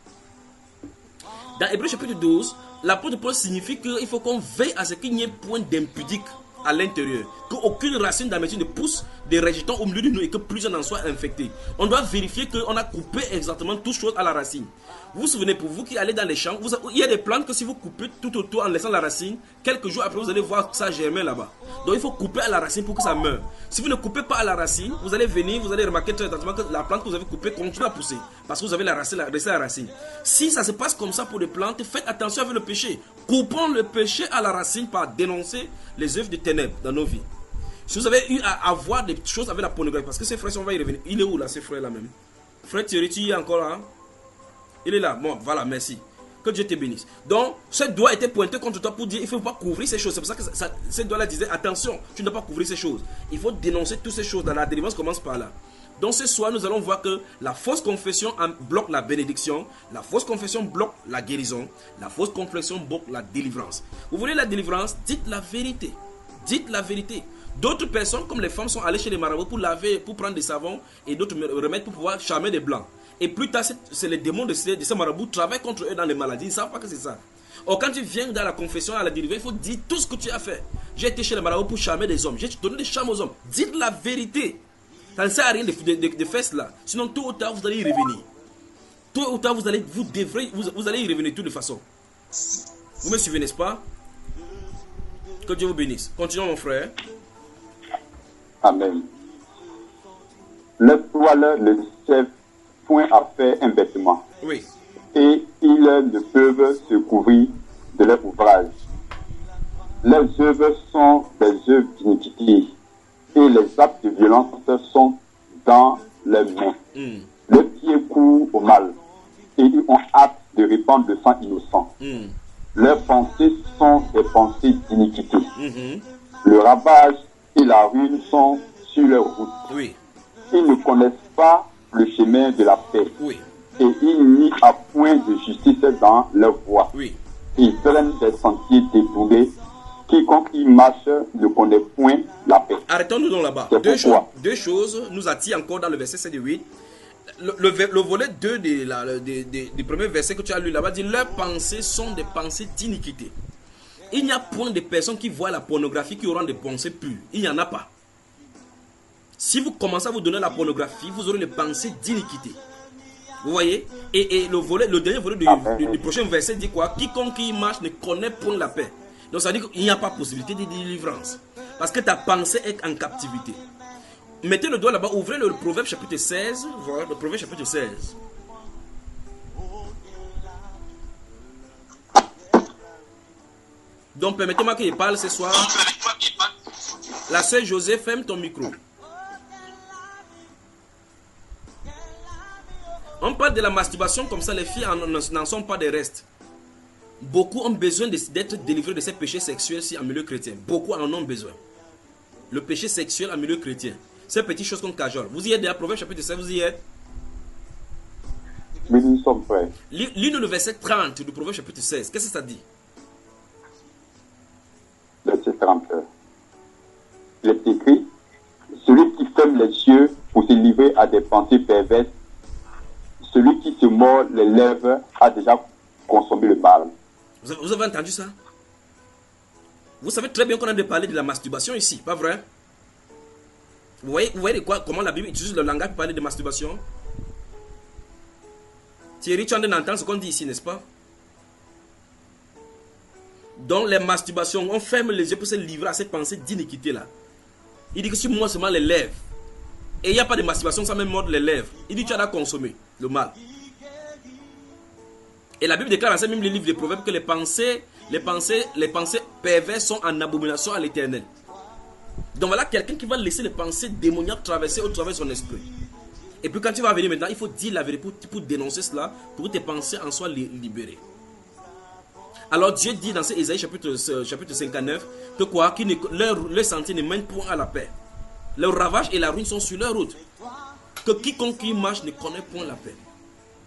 Dans Hébreu chapitre 12, l'apôtre Paul signifie qu'il faut qu'on veille à ce qu'il n'y ait point d'impudique à l'intérieur, qu'aucune racine d'amertume ne pousse des rejetons au milieu de nous et que plusieurs en soient infectés. On doit vérifier qu'on a coupé exactement toutes choses à la racine. Vous vous souvenez, pour vous qui allez dans les champs, il y a des plantes que si vous coupez tout autour en laissant la racine, quelques jours après vous allez voir ça germer là-bas. Donc il faut couper à la racine pour que ça meure. Si vous ne coupez pas à la racine, vous allez venir, vous allez remarquer très attentivement que la plante que vous avez coupée continue à pousser. Parce que vous avez laissé la racine. Si ça se passe comme ça pour les plantes, faites attention avec le péché. Coupons le péché à la racine par dénoncer les œuvres de ténèbres dans nos vies. Si vous avez eu à avoir des choses avec la pornographie, parce que ces frères, on va y revenir. Il est où là, ces frères là même? Frère Thierry, tu y es encore là? Il est là. Bon, voilà, merci. Que Dieu te bénisse. Donc, ce doigt était pointé contre toi pour dire il ne faut pas couvrir ces choses. C'est pour ça que ce doigt-là disait attention, tu ne dois pas couvrir ces choses. Il faut dénoncer toutes ces choses. Dans la délivrance commence par là. Donc, ce soir, nous allons voir que la fausse confession bloque la bénédiction, la fausse confession bloque la guérison, la fausse confession bloque la délivrance. Vous voulez la délivrance? Dites la vérité. Dites la vérité. D'autres personnes, comme les femmes, sont allées chez les marabouts pour laver, pour prendre des savons et d'autres remèdes pour pouvoir charmer des blancs. Et plus tard, c'est les démons de ces marabouts qui travaillent contre eux dans les maladies. Ils ne savent pas que c'est ça. Or, quand tu viens dans la confession, à la délivrance, il faut dire tout ce que tu as fait. J'ai été chez les marabouts pour charmer des hommes. J'ai donné des charmes aux hommes. Dites la vérité. Ça ne sert à rien de faire cela. Sinon, tôt ou tard, vous allez y revenir. Tôt ou tard, vous allez y revenir de toute façon. Vous me suivez, n'est-ce pas? Que Dieu vous bénisse. Continuons, mon frère. Amen. Le toile ne sert point à faire un vêtement. Oui. Et ils ne peuvent se couvrir de leur ouvrage. Leurs œuvres sont des œuvres d'iniquité. Et les actes de violence sont dans leurs mains. Leurs pieds courent au mal. Et ils ont hâte de répandre le sang innocent. Leurs pensées sont des pensées d'iniquité. Mhm. Le ravage et la ruine sont sur leur route. Oui, Ils ne connaissent pas le chemin de la paix. oui, Et ils n'y a point de justice dans leur voie. oui. Ils prennent des sentiers détournés. Quiconque y marche ne connaît point la paix. Arrêtons-nous donc là-bas. C'est pourquoi. Deux choses nous attirent encore dans le verset 7 et 8. Le volet 2 du premier verset que tu as lu là-bas dit: leurs pensées sont des pensées d'iniquité. Il n'y a point de personnes qui voient la pornographie qui auront des pensées pures. Il n'y en a pas. Si vous commencez à vous donner la pornographie, vous aurez les pensées d'iniquité. Vous voyez? Et le dernier volet du prochain verset dit quoi? Quiconque y marche ne connaît point la paix. Donc ça veut dire qu'il n'y a pas possibilité de délivrance. Parce que ta pensée est en captivité. Mettez le doigt là-bas, ouvrez le Proverbe chapitre 16. Voilà, le Proverbe chapitre 16. Donc permettez-moi qu'il parle ce soir. La sœur José, ferme ton micro. On parle de la masturbation comme ça, les filles n'en sont pas des restes. Beaucoup ont besoin d'être délivrés de ces péchés sexuels en milieu chrétien. Beaucoup en ont besoin. Le péché sexuel en milieu chrétien. Ces petites choses qu'on cajole. Vous y êtes déjà, Proverbe chapitre 7, vous y êtes? Mais nous sommes prêts. Lis-nous le verset 30 du Proverbe chapitre 16. Qu'est-ce que ça dit? Verset 30. Il est écrit: celui qui ferme les yeux pour se livrer à des pensées perverses, celui qui se mord les lèvres a déjà consommé le mal. Vous avez entendu ça? Vous savez très bien qu'on a parlé de la masturbation ici, pas vrai? Vous voyez de quoi, comment la Bible utilise le langage pour parler de masturbation? Thierry, tu es en train d'entendre ce qu'on dit ici, n'est-ce pas? Donc les masturbations, on ferme les yeux pour se livrer à cette pensée d'iniquité là. Il dit que si moi seulement les lèvres, et il n'y a pas de masturbation sans même mordre les lèvres, il dit que tu as consommé le mal. Et la Bible déclare dans ce même livre des Proverbes que les pensées perverses sont en abomination à l'Éternel. Donc voilà quelqu'un qui va laisser les pensées démoniaques traverser au travers de son esprit. Et puis quand tu vas venir maintenant, il faut dire la vérité pour dénoncer cela, pour que tes pensées en soient libérées. Alors Dieu dit dans Ésaïe chapitre 59 que quoi, leur sentier ne mène point à la paix. Leur ravage et la ruine sont sur leur route. Que quiconque y marche ne connaît point la paix.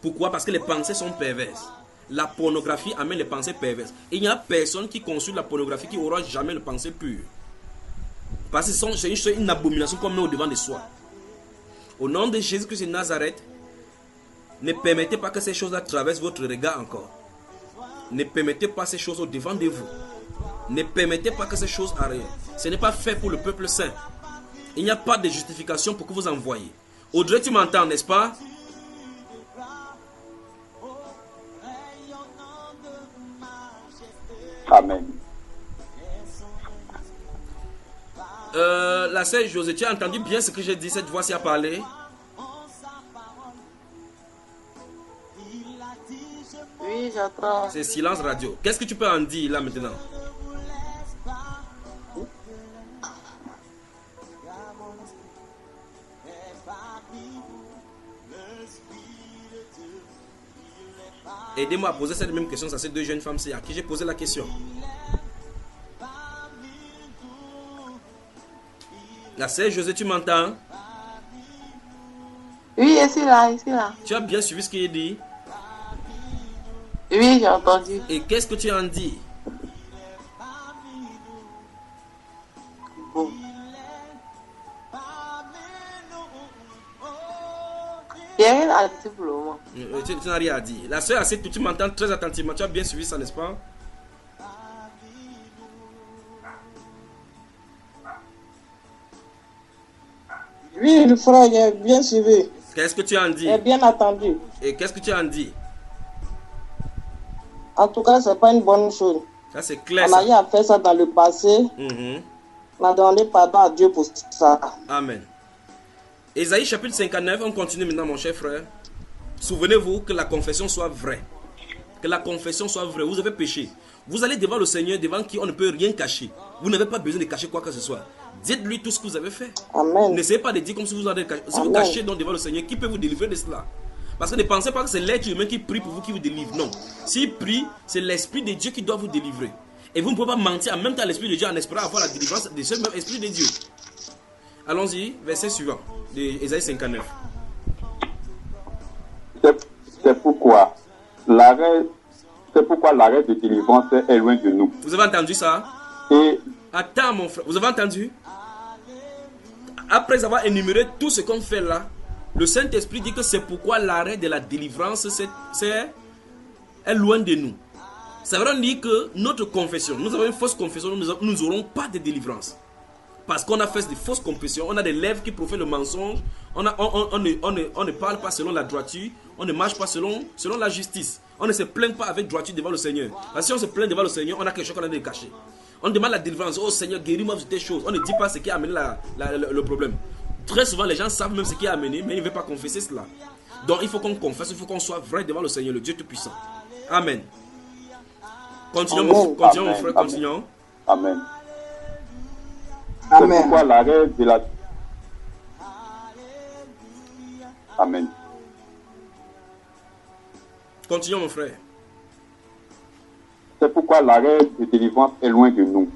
Pourquoi? Parce que les pensées sont perverses. La pornographie amène les pensées perverses. Il n'y a personne qui consulte la pornographie qui n'aura jamais une pensée pure. Parce que c'est une abomination qu'on met au devant de soi. Au nom de Jésus-Christ de Nazareth, ne permettez pas que ces choses-là traversent votre regard encore. Ne permettez pas ces choses au devant de vous. Ne permettez pas que ces choses arrivent. Ce n'est pas fait pour le peuple saint. Il n'y a pas de justification pour que vous envoyiez. Audrey, tu m'entends, n'est-ce pas? Amen. La sœur José, tu as entendu bien ce que j'ai dit cette fois-ci à parler? Oui, j'entends. C'est silence radio. Qu'est-ce que tu peux en dire là maintenant? Aidez-moi à poser cette même question à ces deux jeunes femmes, c'est à qui j'ai posé la question. La sœur José, tu m'entends? Oui, ici là. Tu as bien suivi ce qu'il dit? Oui, j'ai entendu. Et qu'est-ce que tu en dis? Bon. Il n'y a rien à dire pour le moment. Tu n'as rien à dire. La sœur, tu m'entends très attentivement. Tu as bien suivi ça, n'est-ce pas? Oui, le frère, j'ai bien suivi. Qu'est-ce que tu en dis? J'ai bien attendu. Et qu'est-ce que tu en dis? En tout cas, c'est pas une bonne chose. Ça, c'est clair. On a eu à faire ça dans le passé. On a demandé pardon à Dieu pour ça. Amen. Ésaïe chapitre 59, on continue maintenant, mon cher frère. Souvenez-vous que la confession soit vraie. Que la confession soit vraie. Vous avez péché. Vous allez devant le Seigneur, devant qui on ne peut rien cacher. Vous n'avez pas besoin de cacher quoi que ce soit. Dites-lui tout ce que vous avez fait. Amen. N'essayez pas de dire comme si vous avez caché. Si vous cachez donc devant le Seigneur, qui peut vous délivrer de cela? Parce que ne pensez pas que c'est l'être humain qui prie pour vous qui vous délivre. Non. S'il prie, c'est l'Esprit de Dieu qui doit vous délivrer. Et vous ne pouvez pas mentir en même temps à l'Esprit de Dieu en espérant avoir la délivrance de ce même Esprit de Dieu. Allons-y, verset suivant, de Ésaïe 59. C'est pourquoi l'arrêt de délivrance est loin de nous. Vous avez entendu ça? Et attends mon frère, vous avez entendu? Après avoir énuméré tout ce qu'on fait là, le Saint-Esprit dit que c'est pourquoi l'arrêt de la délivrance est loin de nous. Ça veut dire que notre confession, nous avons une fausse confession, nous n'aurons pas de délivrance. Parce qu'on a fait des fausses confessions, on a des lèvres qui profèrent le mensonge, on ne parle pas selon la droiture, on ne marche pas selon la justice. On ne se plaint pas avec droiture devant le Seigneur. Parce que si on se plaint devant le Seigneur, on a quelque chose qu'on a de cacher. On demande la délivrance, oh Seigneur, guéris-moi de ces choses. On ne dit pas ce qui a amené le problème. Très souvent, les gens savent même ce qui a amené, mais ils ne veulent pas confesser cela. Donc il faut qu'on confesse, il faut qu'on soit vrai devant le Seigneur, le Dieu Tout-Puissant. Amen. Continuons, mon frère, continuons. Amen. Amen. C'est pourquoi l'arrêt de la... Amen. Continuons, mon frère. C'est pourquoi l'arrêt de délivrance est loin de nous.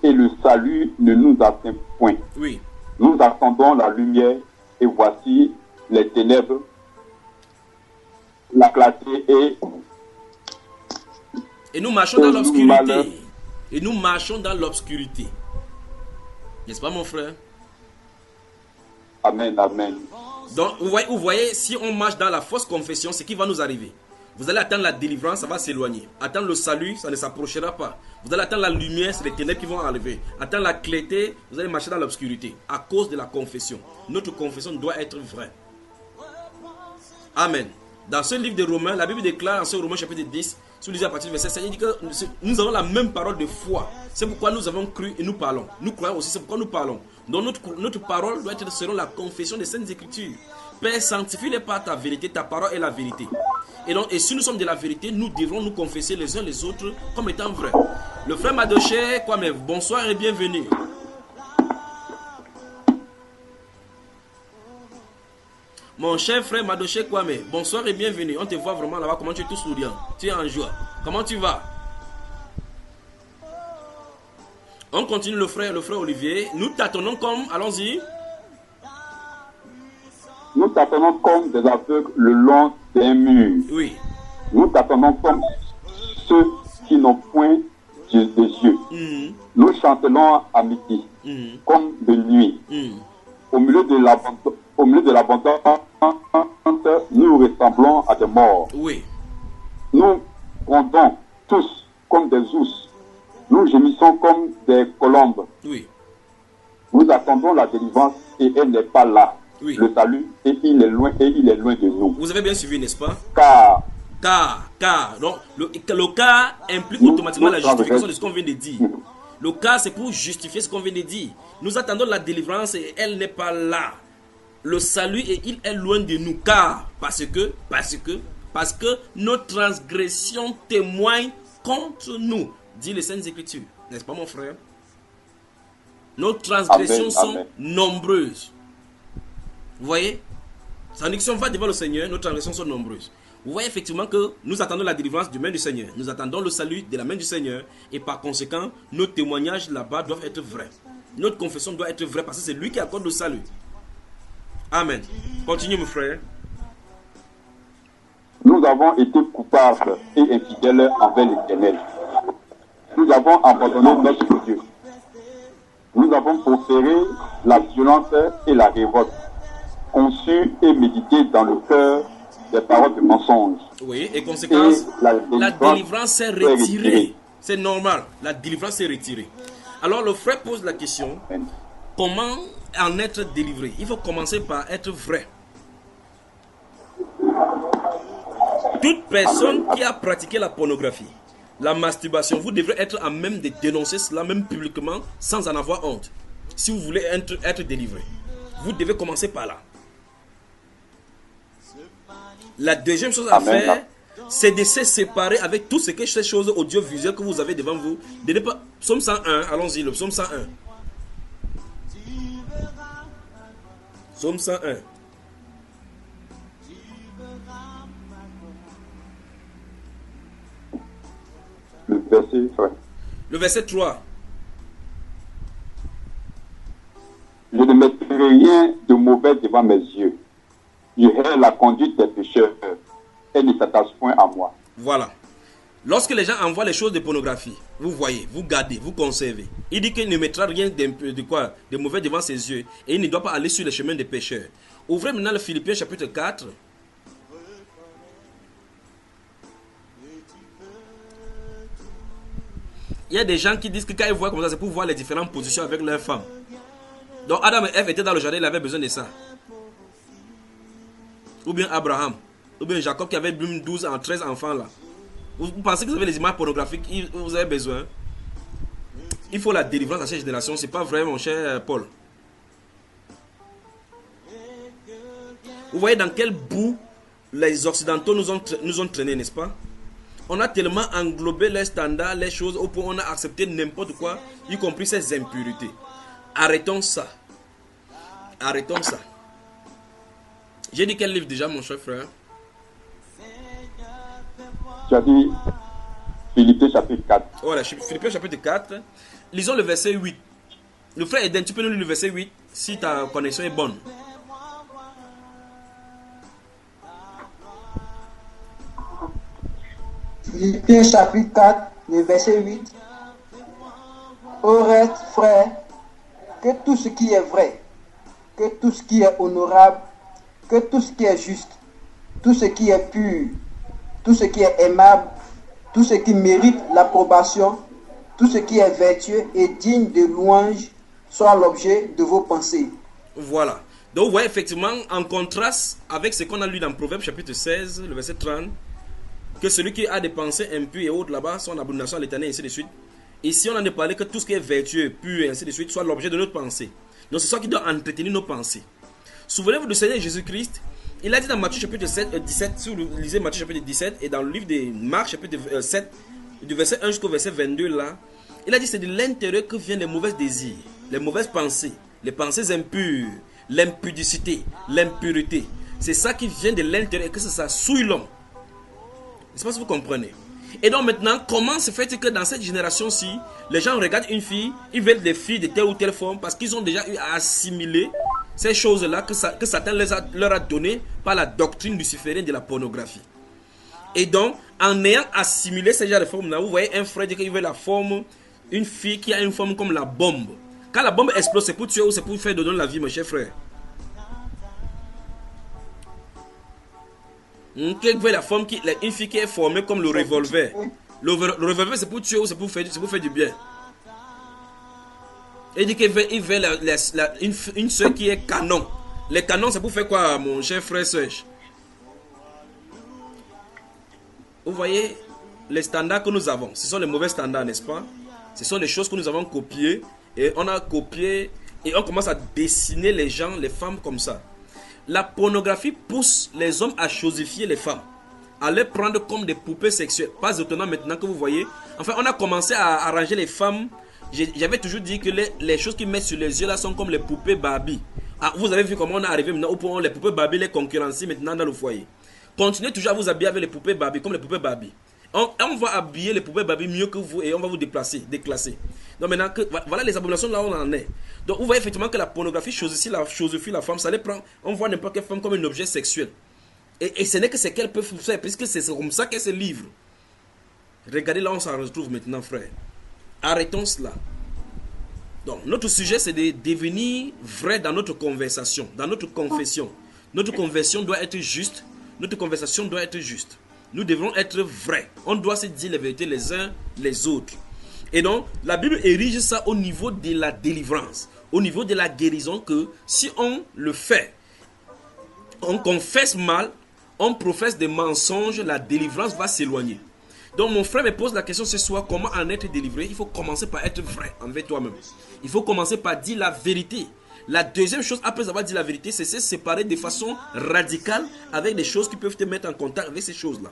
Et le salut ne nous atteint point. Oui. Nous attendons la lumière et voici les ténèbres, la clarté et nous marchons dans l'obscurité. Et nous marchons dans l'obscurité. N'est-ce pas, mon frère? Amen, amen. Donc, vous voyez, si on marche dans la fausse confession, ce qui va nous arriver. Vous allez attendre la délivrance, ça va s'éloigner. Attendre le salut, ça ne s'approchera pas. Vous allez attendre la lumière, c'est les ténèbres qui vont arriver. Attendre la clarté, vous allez marcher dans l'obscurité. À cause de la confession. Notre confession doit être vraie. Amen. Dans ce livre de Romains, la Bible déclare en ce Romains chapitre 10, sous lisez à partir du verset 7, il dit que nous avons la même parole de foi. C'est pourquoi nous avons cru et nous parlons. Nous croyons aussi, c'est pourquoi nous parlons. Donc notre parole doit être selon la confession des Saintes Écritures. Père, sanctifie-les par ta vérité, ta parole est la vérité. Et si nous sommes de la vérité, nous devrons nous confesser les uns les autres comme étant vrais. Le frère Madoché, bonsoir et bienvenue. Mon cher frère Madoché Kwame, bonsoir et bienvenue. On te voit vraiment là-bas, comment tu es tout souriant. Tu es en joie. Comment tu vas? On continue le frère Olivier. Nous tâtonnons comme, allons-y. Nous tâtonnons comme des aveugles le long des murs. Oui. Nous tâtonnons comme ceux qui n'ont point des yeux. Nous chantelons à midi, comme de nuit. Au milieu de l'abondance, nous ressemblons à des morts. Oui. Nous grondons tous comme des ours. Nous gémissons comme des colombes. Oui. Nous attendons la délivrance et elle n'est pas là. Oui. Le salut, et il est loin de nous. Vous avez bien suivi, n'est-ce pas? Car. Donc, le cas implique automatiquement la justification de ce qu'on vient de dire. Le cas, c'est pour justifier ce qu'on vient de dire. Nous attendons la délivrance et elle n'est pas là. Le salut et il est loin de nous. Car, parce que nos transgressions témoignent contre nous, dit les Saintes Écritures. N'est-ce pas, mon frère? Nos transgressions sont nombreuses. Vous voyez? Ça veut dire que si on va devant le Seigneur, nos transgressions sont nombreuses. Vous voyez effectivement que nous attendons la délivrance du main du Seigneur. Nous attendons le salut de la main du Seigneur. Et par conséquent, nos témoignages là-bas doivent être vrais. Notre confession doit être vraie parce que c'est lui qui accorde le salut. Amen. Continue, mon frère. Nous avons été coupables et infidèles envers l'Éternel. Nous avons abandonné notre Dieu. Nous avons proféré la violence et la révolte, conçu et médité dans le cœur des paroles de mensonge. Oui, et conséquence, la délivrance s'est retirée. C'est normal, la délivrance s'est retirée. Alors le frère pose la question, comment en être délivré? Il faut commencer par être vrai. Toute personne qui a pratiqué la pornographie, la masturbation, vous devrez être à même de dénoncer cela, même publiquement, sans en avoir honte. Si vous voulez être délivré, vous devez commencer par là. La deuxième chose à faire, c'est de se séparer avec tout ce que ces choses audiovisuelles que vous avez devant vous. Psaume 101, allons-y, le psaume 101. Psaume 101. verset, frère. Le verset 3. Je ne mettrai rien de mauvais devant mes yeux. Je hais la conduite des pécheurs et ne s'attache point à moi. Voilà. Lorsque les gens envoient les choses de pornographie, vous voyez, vous gardez, vous conservez. Il dit qu'il ne mettra rien de mauvais devant ses yeux et il ne doit pas aller sur le chemin des pécheurs. Ouvrez maintenant le Philippiens chapitre 4. Il y a des gens qui disent que quand ils voient comme ça, c'est pour voir les différentes positions avec leurs femmes. Donc Adam et Ève étaient dans le jardin, ils avaient besoin de ça. Ou bien Abraham, ou bien Jacob qui avait 12 à 13 enfants là. Vous pensez que vous avez les images pornographiques, vous avez besoin. Il faut la délivrance à cette génération, c'est pas vrai mon cher Paul. Vous voyez dans quel bout les Occidentaux nous ont traînés, n'est-ce pas? On a tellement englobé les standards, les choses, au point où on a accepté n'importe quoi, y compris ces impurités. Arrêtons ça. Arrêtons ça. J'ai dit quel livre déjà, mon cher frère? Tu as dit Philippiens chapitre 4. Voilà, Philippiens chapitre 4. Lisons le verset 8. Le frère Eden, tu peux nous lire le verset 8 si ta connexion est bonne. Philippiens chapitre 4, le verset 8. Au reste, frère, que tout ce qui est vrai, que tout ce qui est honorable, que tout ce qui est juste, tout ce qui est pur, tout ce qui est aimable, tout ce qui mérite l'approbation, tout ce qui est vertueux et digne de louange soit l'objet de vos pensées. Voilà. Donc, vous voyez effectivement, en contraste avec ce qu'on a lu dans Proverbe chapitre 16, le verset 30, que celui qui a des pensées impures et autres là-bas, son abomination à l'éternel, et ainsi de suite. Ici, on en a parlé que tout ce qui est vertueux, pur, et ainsi de suite, soit l'objet de notre pensée. Donc, c'est ça qui doit entretenir nos pensées. Souvenez-vous du Seigneur Jésus-Christ. Il a dit dans Matthieu chapitre 17, si vous lisez Matthieu chapitre 17, et dans le livre de Marc chapitre 7, du verset 1 jusqu'au verset 22 là, il a dit c'est de l'intérieur que viennent les mauvais désirs, les mauvaises pensées, les pensées impures, l'impudicité, l'impureté. C'est ça qui vient de l'intérieur et que ça souille l'homme. Je ne sais pas si vous comprenez. Et donc maintenant, comment se fait-il que dans cette génération-ci, les gens regardent une fille, ils veulent des filles de telle ou telle forme parce qu'ils ont déjà eu à assimiler ces choses-là que Satan leur a donné par la doctrine luciférienne de la pornographie. Et donc, en ayant assimilé ces genres de formes-là, vous voyez un frère dire qu'il veut la forme, une fille qui a une forme comme la bombe. Quand la bombe explose, c'est pour tuer ou c'est pour faire donner la vie, mon cher frère? Une fille qui est formée comme le revolver. Le revolver, c'est pour tuer ou c'est pour faire du bien. Il dit qu'il veut une soeur qui est canon. Les canons, c'est pour faire quoi, mon cher frère Serge? Vous voyez, les standards que nous avons, ce sont les mauvais standards, n'est-ce pas? Ce sont les choses que nous avons copiées. Et on a copié et on commence à dessiner les gens, les femmes comme ça. La pornographie pousse les hommes à chosifier les femmes, à les prendre comme des poupées sexuelles. Pas étonnant maintenant que vous voyez. Enfin, on a commencé à arranger les femmes. J'avais toujours dit que les choses qu'ils mettent sur les yeux là sont comme les poupées Barbie. Ah, vous avez vu comment on est arrivé maintenant au point où les poupées Barbie les concurrencient maintenant dans le foyer. Continuez toujours à vous habiller avec les poupées Barbie, comme les poupées Barbie. On va habiller les poupées Barbie mieux que vous et on va vous déclasser. Donc maintenant, voilà les abominations là où on en est. Donc vous voyez effectivement que la pornographie chosifie la femme, ça les prend. On voit n'importe quelle femme comme un objet sexuel. Et ce n'est que ce qu'elle peut faire, puisque c'est comme ça qu'elle se livre. Regardez là où on s'en retrouve maintenant, frère. Arrêtons cela. Donc notre sujet c'est de devenir vrai dans notre conversation, dans notre confession. Notre conversion doit être juste. Notre conversation doit être juste. Nous devons être vrais. On doit se dire les vérités les uns les autres. Et donc, la Bible érige ça au niveau de la délivrance, au niveau de la guérison, que si on le fait, on confesse mal, on professe des mensonges, la délivrance va s'éloigner. Donc, mon frère me pose la question ce soir, comment en être délivré? Il faut commencer par être vrai envers toi-même. Il faut commencer par dire la vérité. La deuxième chose, après avoir dit la vérité, c'est se séparer de façon radicale avec des choses qui peuvent te mettre en contact avec ces choses-là.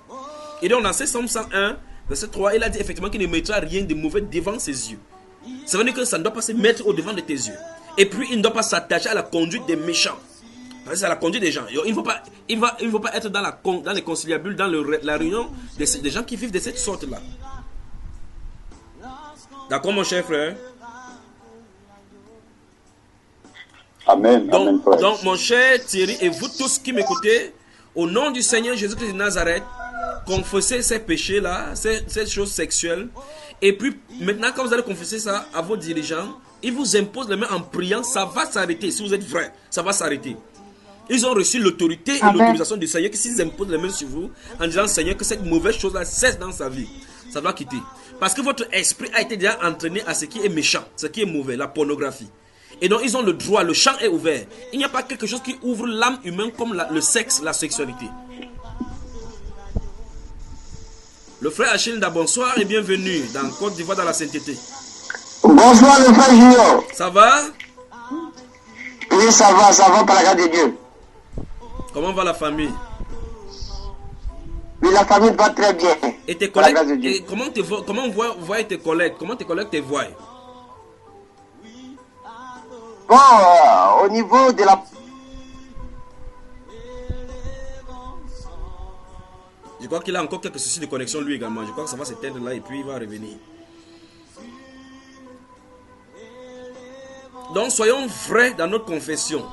Et donc, dans ce Psaume 101, verset 3, il a dit effectivement qu'il ne mettra rien de mauvais devant ses yeux. Ça veut dire que ça ne doit pas se mettre au devant de tes yeux. Et puis, il ne doit pas s'attacher à la conduite des méchants. C'est à la conduite des gens. Il ne faut pas être dans les conciliabules, dans la réunion des gens qui vivent de cette sorte-là. D'accord, mon cher frère? Amen. Amen, frère. Donc, mon cher Thierry, et vous tous qui m'écoutez, au nom du Seigneur Jésus-Christ de Nazareth, confessez ces péchés-là, ces choses sexuelles. Et puis, maintenant, quand vous allez confesser ça à vos dirigeants, ils vous imposent les mains en priant, ça va s'arrêter. Si vous êtes vrai, ça va s'arrêter. Ils ont reçu l'autorité et l'autorisation du Seigneur, que s'ils imposent les mains sur vous, en disant, Seigneur, que cette mauvaise chose-là cesse dans sa vie, ça doit quitter. Parce que votre esprit a été déjà entraîné à ce qui est méchant, ce qui est mauvais, la pornographie. Et donc, ils ont le droit, le champ est ouvert. Il n'y a pas quelque chose qui ouvre l'âme humaine comme le sexe, la sexualité. Le frère Achilda, bonsoir et bienvenue dans Côte d'Ivoire, dans la sainteté. Bonsoir le frère Junior. Ça va? Oui, ça va par la grâce de Dieu. Comment va la famille? Oui, la famille va très bien. Et tes collègues, et comment voient tes collègues? Comment tes collègues te voient? Bon, au niveau de la... Je crois qu'il a encore quelques soucis de connexion lui également. Je crois que ça va s'éteindre là et puis il va revenir. Donc soyons vrais dans notre confession.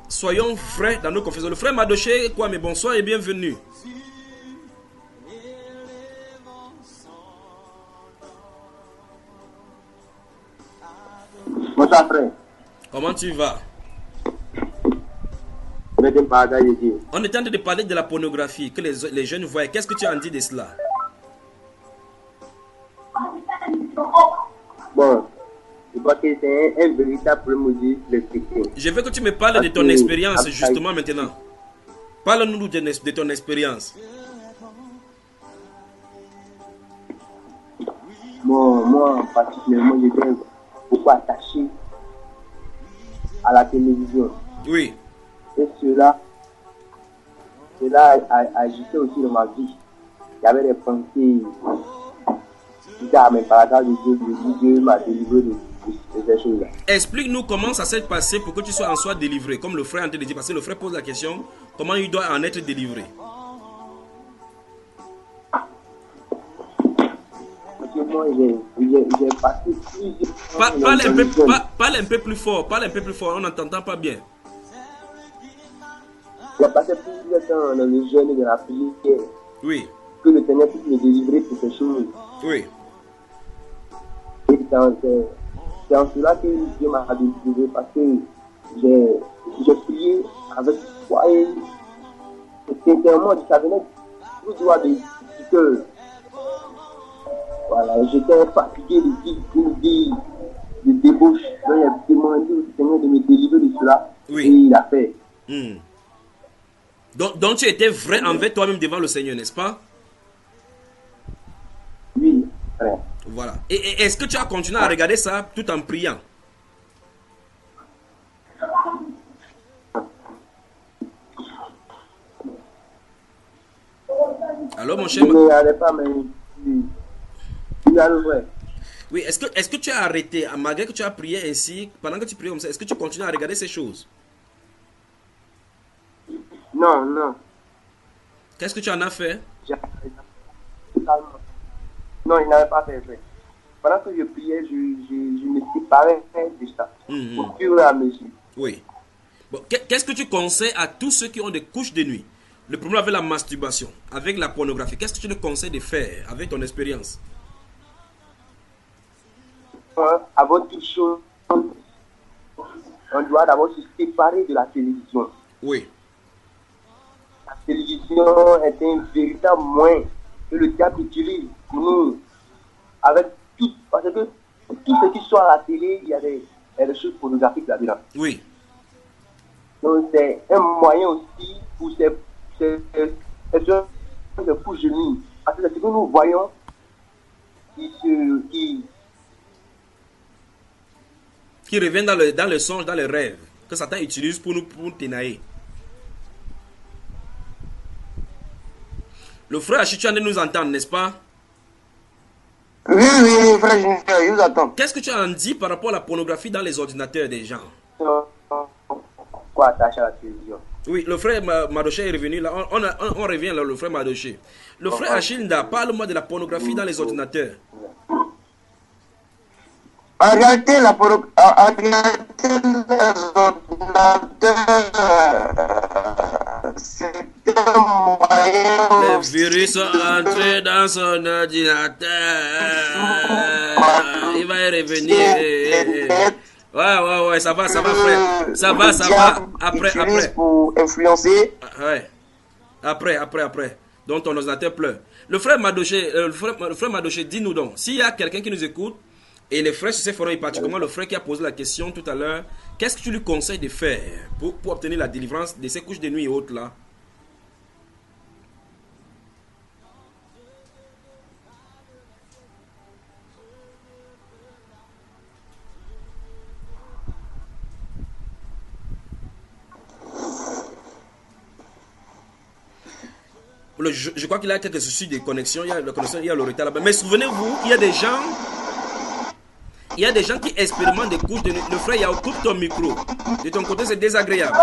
Soyons vrais dans notre confession. Le frère Madoché, quoi, mais bonsoir et bienvenue. Bonsoir frère. Comment tu vas? On est en train de parler de la pornographie que les jeunes voient. Qu'est-ce que tu en dis de cela? Bon, je crois que c'est un véritable problème de chrétien. Je veux que tu me parles de ton expérience justement maintenant. Parle-nous de ton expérience. Bon, moi particulièrement, j'étais beaucoup attaché à la télévision. Oui. Et cela agissait aussi dans ma vie. Il y avait des pensées bizarres, mais par la grâce de Dieu m'a délivré de ces choses-là. Explique-nous comment ça s'est passé pour que tu sois en soi délivré, comme le frère en train de dire, parce que le frère pose la question, comment il doit en être délivré. Parce que moi, j'ai passé Parle un peu plus fort, on n'entend pas bien. J'ai passé plusieurs temps dans le jeûne de la prière. Oui. Que le Seigneur puisse me délivrer pour ces choses. Oui. Et c'est en cela que Dieu m'a délivré, parce que j'ai prié avec foi et sincèrement, ça venait tout droit du cœur. Voilà, j'étais fatigué de débauche. Donc j'ai demandé au Seigneur de me délivrer de cela. Oui. Et il a fait. Donc tu étais vrai envers toi-même devant le Seigneur, n'est-ce pas? Oui, frère. Voilà. Et est-ce que tu as continué à regarder ça tout en priant? Alors mon cher... Je ne regardais pas, mais il a le vrai. Oui, est-ce que tu as arrêté, malgré que tu as prié ainsi, pendant que tu priais comme ça, est-ce que tu continues à regarder ces choses? Non. Qu'est-ce que tu en as fait? Non, il n'avait pas fait. Pendant que je priais, je me séparais de ça. Au fur et à mesure. Oui. Bon, qu'est-ce que tu conseilles à tous ceux qui ont des couches de nuit? Le problème avec la masturbation, avec la pornographie, qu'est-ce que tu leur conseilles de faire avec ton expérience? Avant toute chose, on doit d'abord se séparer de la télévision. Oui. La télévision est un véritable moyen que le diable utilise pour nous. Avec tout, parce que tout ce qui soit à la télé, il y a des choses pornographiques là-dedans. Oui. Donc c'est un moyen aussi pour ces couches de nuit. Parce que c'est ce que nous voyons qui revient dans le songe, dans les rêves, que Satan utilise pour nous ténailler. Le frère Achichuan nous entend, n'est-ce pas? Oui, frère, je vous attends. Qu'est-ce que tu en dis par rapport à la pornographie dans les ordinateurs des gens? Quoi attaché à la télévision? Oui, le frère Madoché est revenu là. On revient là, le frère Madoché. Le frère Achilda, parle-moi de la pornographie dans les ordinateurs. En réalité, en réalité, les ordinateurs, c'est un moyen. Le virus est entré dans son ordinateur. Il va y revenir. Ouais, ça va, frère. Ça va. Après. Pour influencer. Ouais. Après. Donc ton ordinateur pleure. Le frère Madoché, dis-nous donc, s'il y a quelqu'un qui nous écoute, et les frères sur ces forums, et particulièrement le frère qui a posé la question tout à l'heure, qu'est-ce que tu lui conseilles de faire pour obtenir la délivrance de ces couches de nuit et autres là? Je crois qu'il y a quelques soucis de connexion, il y a le retard là-bas. Mais souvenez-vous, il y a des gens qui expérimentent des couches de nuit. Le frère Yao, coupe ton micro. De ton côté, c'est désagréable.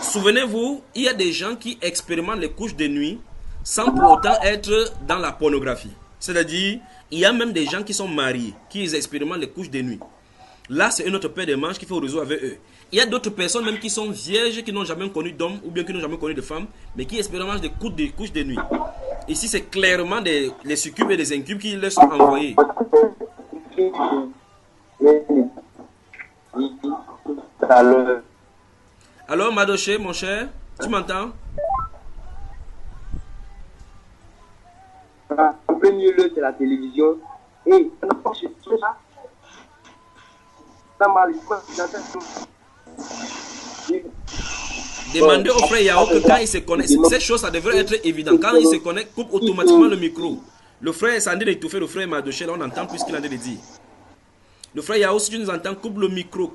Souvenez-vous, il y a des gens qui expérimentent les couches de nuit sans pour autant être dans la pornographie. C'est-à-dire, il y a même des gens qui sont mariés, qui expérimentent les couches de nuit. Là, c'est un autre paire de manches qui fait au réseau avec eux. Il y a d'autres personnes même qui sont vierges, qui n'ont jamais connu d'homme ou bien qui n'ont jamais connu de femme, mais qui expérimentent des couches de nuit. Ici, c'est clairement les succubes et les incubes qui leur sont envoyés. Alors, Madoché, mon cher, tu m'entends? En premier lieu, c'est la télévision. Et demandez au frère Yao que quand il se connecte, cette chose, ça devrait être évident. Quand il se connecte, coupe automatiquement le micro. Le frère est en train d'étouffer le frère Madoché, là on entend plus ce qu'il a de dire. Le frère Yao, si tu nous entends, coupe le micro.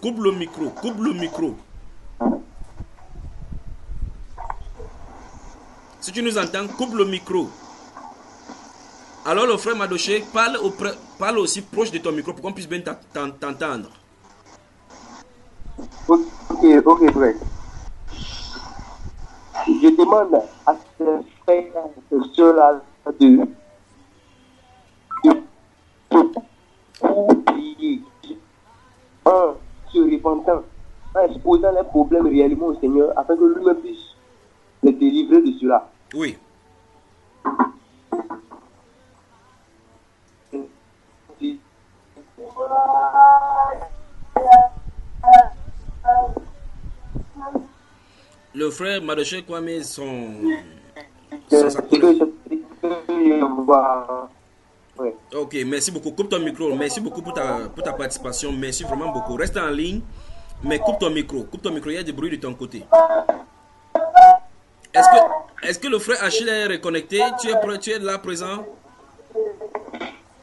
Si tu nous entends, coupe le micro. Alors le frère Madoché, parle aussi proche de ton micro pour qu'on puisse bien t'entendre. Ok, frère. Je demande à ce frère, ceux-là, de prier. Se repentant, en exposant les problèmes réellement au Seigneur, afin que lui-même puisse les délivrer de cela. Oui. Le frère Madoché Kwame Ok, merci beaucoup. Coupe ton micro. Merci beaucoup pour ta participation. Merci vraiment beaucoup. Reste en ligne, mais coupe ton micro. Il y a du bruit de ton côté. Est-ce que le frère Achille est reconnecté? Tu es là présent?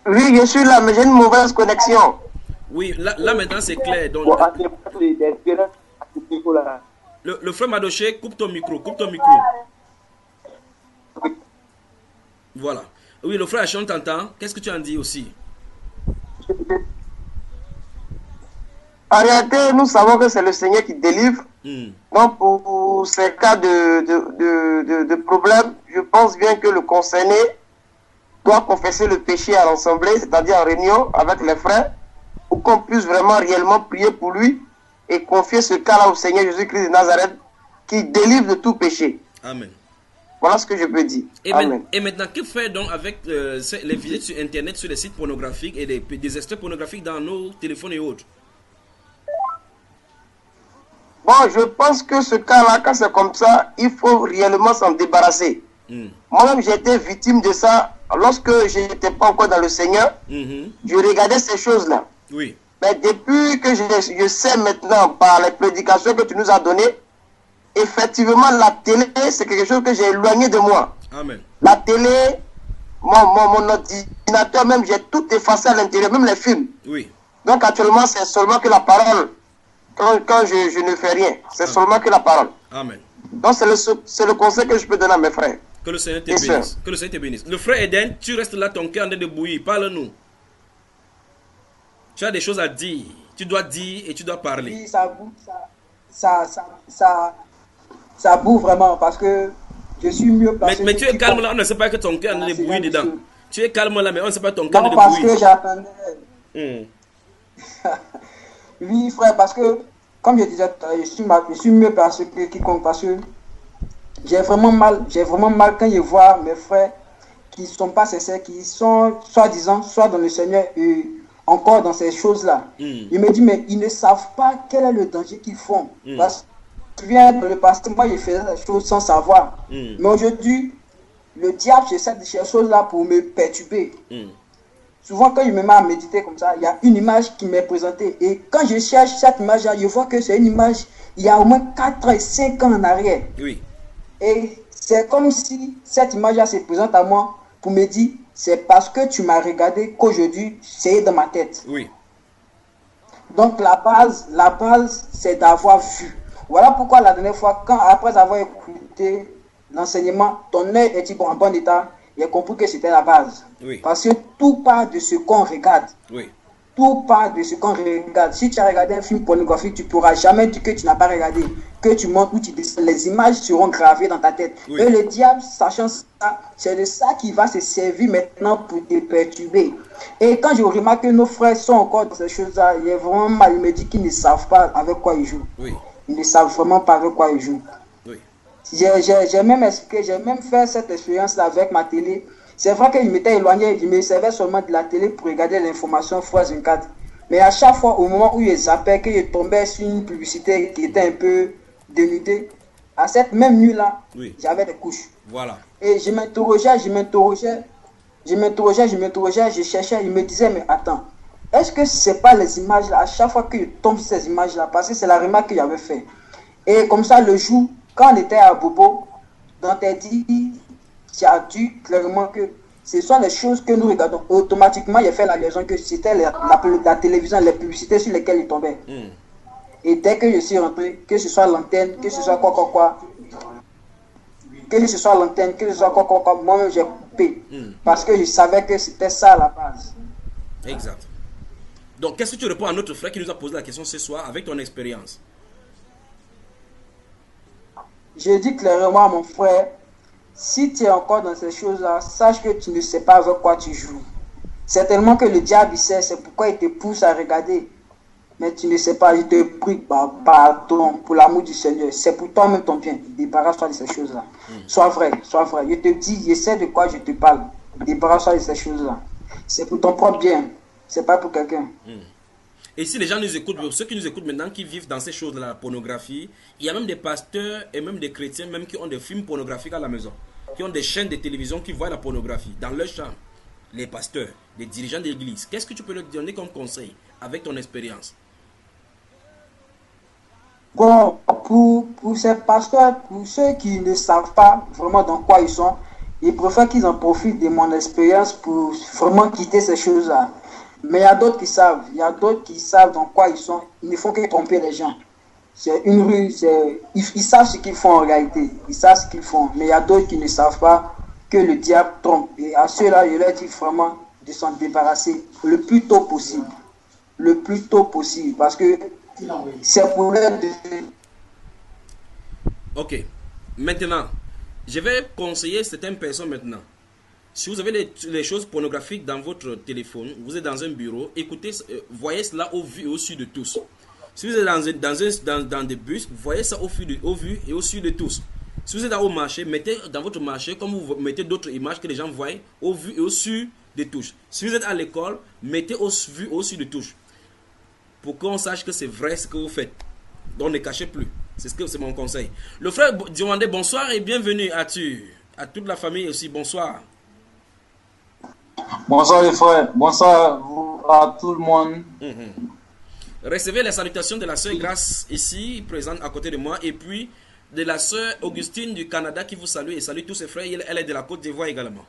Oui, je suis là, mais j'ai une mauvaise connexion. Oui, là maintenant c'est clair. Donc, le frère Madoché, coupe ton micro. Voilà. Oui, le frère Achille, on t'entend. Qu'est-ce que tu en dis aussi? En réalité, nous savons que c'est le Seigneur qui délivre. Donc, pour ces cas de problème, je pense bien que le concerné doit confesser le péché à l'assemblée, c'est-à-dire en réunion avec les frères, pour qu'on puisse vraiment réellement prier pour lui et confier ce cas-là au Seigneur Jésus-Christ de Nazareth qui délivre de tout péché. Amen. Voilà ce que je peux dire. Et maintenant, que faire donc avec les visites sur Internet, sur les sites pornographiques et des extraits pornographiques dans nos téléphones et autres? Bon, je pense que ce cas-là, quand c'est comme ça, il faut réellement s'en débarrasser. Moi-même, j'ai été victime de ça lorsque je n'étais pas encore dans le Seigneur. Je regardais ces choses-là. Oui. Mais depuis que je sais maintenant par les prédications que tu nous as données, effectivement, la télé, c'est quelque chose que j'ai éloigné de moi. Amen. La télé, mon ordinateur, même, j'ai tout effacé à l'intérieur, même les films. Oui. Donc, actuellement, c'est seulement que la parole. Quand je ne fais rien, c'est seulement que la parole. Amen. Donc, c'est le conseil que je peux donner à mes frères. Que le Seigneur te Yes, bénisse. sir. Que le Seigneur te bénisse. Le frère Eden, tu restes là, ton cœur en train de bouillir. Parle-nous. Tu as des choses à dire. Tu dois dire et tu dois parler. Oui, ça boue, ça boue vraiment parce que je suis mieux placé. Mais tu es calme là, on ne sait pas que ton cœur en train de bouillir dedans. Tu es calme là, mais on ne sait pas ton cœur en Non, train de parce que bouillir. j'attendais. Oui, frère, parce que, comme je disais, je suis mieux placé que quiconque parce que j'ai vraiment mal quand je vois mes frères qui ne sont pas sincères, qui sont soi-disant, soit dans le Seigneur et encore dans ces choses-là. Je me dis, mais ils ne savent pas quel est le danger qu'ils font. Parce que je viens dans le passé, moi, je faisais des choses sans savoir. Mais aujourd'hui, le diable cherche ces choses-là pour me perturber. Souvent, quand je me mets à méditer comme ça, il y a une image qui m'est présentée. Et quand je cherche cette image-là, je vois que c'est une image, il y a au moins 4 et 5 ans en arrière. Oui. Et c'est comme si cette image-là se présente à moi pour me dire, c'est parce que tu m'as regardé qu'aujourd'hui, c'est dans ma tête. Oui. Donc la base, c'est d'avoir vu. Voilà pourquoi la dernière fois, après avoir écouté l'enseignement, ton œil est en bon état, j'ai compris que c'était la base. Oui. Parce que tout part de ce qu'on regarde. Oui. Tout part de ce qu'on regarde. Si tu as regardé un film pornographique, tu ne pourras jamais dire que tu n'as pas regardé. Que tu montes ou tu descends, les images seront gravées dans ta tête. Oui. Et le diable, sachant ça, c'est de ça qui va se servir maintenant pour te perturber. Et quand je remarque que nos frères sont encore dans ces choses-là, il est vraiment mal. Il me dit qu'ils ne savent pas avec quoi ils jouent. Oui. Ils ne savent vraiment pas avec quoi ils jouent. Oui. J'ai même expliqué, j'ai même fait cette expérience-là avec ma télé. C'est vrai qu'il m'était éloigné, il me servait seulement de la télé pour regarder l'information x24. Mais à chaque fois, au moment où je zappais, que je tombais sur une publicité qui était un peu dénudée, à cette même nuit-là, Oui. j'avais des couches. Voilà. Et je m'interrogeais, je cherchais, je me disais, mais attends, est-ce que c'est pas les images-là, à chaque fois que je tombe sur ces images-là, parce que c'est la remarque que j'avais fait. Et comme ça, le jour, quand on était à Bobo, dans tes dits, tu as dit clairement que ce sont les choses que nous regardons. Automatiquement, j'ai fait la liaison que c'était la télévision, les publicités sur lesquelles il tombait. Et dès que je suis rentré, que ce soit l'antenne, que ce soit quoi, que ce soit l'antenne, que ce soit quoi, moi-même j'ai coupé. Parce que je savais que c'était ça la base. Exact. Donc, qu'est-ce que tu réponds à notre frère qui nous a posé la question ce soir avec ton expérience? Je dis clairement à mon frère, si tu es encore dans ces choses-là, sache que tu ne sais pas avec quoi tu joues. Certainement que le diable il sait, c'est pourquoi il te pousse à regarder. Mais tu ne sais pas, je te prie, pardon, pour l'amour du Seigneur. C'est pour toi-même ton bien. Débarrasse-toi de ces choses-là. Sois vrai, sois vrai. Je te dis, je sais de quoi je te parle. Débarrasse-toi de ces choses-là. C'est pour ton propre bien. C'est pas pour quelqu'un. Et si les gens nous écoutent, ceux qui nous écoutent maintenant, qui vivent dans ces choses-là, la pornographie, il y a même des pasteurs et même des chrétiens même qui ont des films pornographiques à la maison, qui ont des chaînes de télévision qui voient la pornographie dans leur chambre. Les pasteurs, les dirigeants de l'église, qu'est-ce que tu peux leur donner comme conseil avec ton expérience? Bon, pour ces pasteurs, pour ceux qui ne savent pas vraiment dans quoi ils sont, ils préfèrent qu'ils en profitent de mon expérience pour vraiment quitter ces choses-là. Mais il y a d'autres qui savent dans quoi ils sont. Ils ne font que tromper les gens. C'est une rue, ils savent ce qu'ils font en réalité. Ils savent ce qu'ils font. Mais il y a d'autres qui ne savent pas que le diable trompe. Et à ceux-là, je leur dis vraiment de s'en débarrasser le plus tôt possible. Le plus tôt possible. Parce que c'est pour leur... Ok. Maintenant, je vais conseiller certaines personnes maintenant. Si vous avez les choses pornographiques dans votre téléphone, vous êtes dans un bureau, écoutez, voyez cela au vu et au su de tous. Si vous êtes dans des bus, voyez ça au vu et au su de tous. Si vous êtes au marché, mettez dans votre marché, comme vous mettez d'autres images que les gens voient, au vu et au su de tous. Si vous êtes à l'école, mettez au vu et au su de tous. Pour qu'on sache que c'est vrai ce que vous faites. Donc ne cachez plus. C'est mon conseil. Le frère Diomandé, bonsoir et bienvenue à toute la famille aussi, bonsoir. Bonsoir les frères, bonsoir à tout le monde. Recevez les salutations de la sœur Grâce ici, présente à côté de moi, et puis de la sœur Augustine du Canada qui vous salue et salue tous ses frères. Elle est de la Côte d'Ivoire également.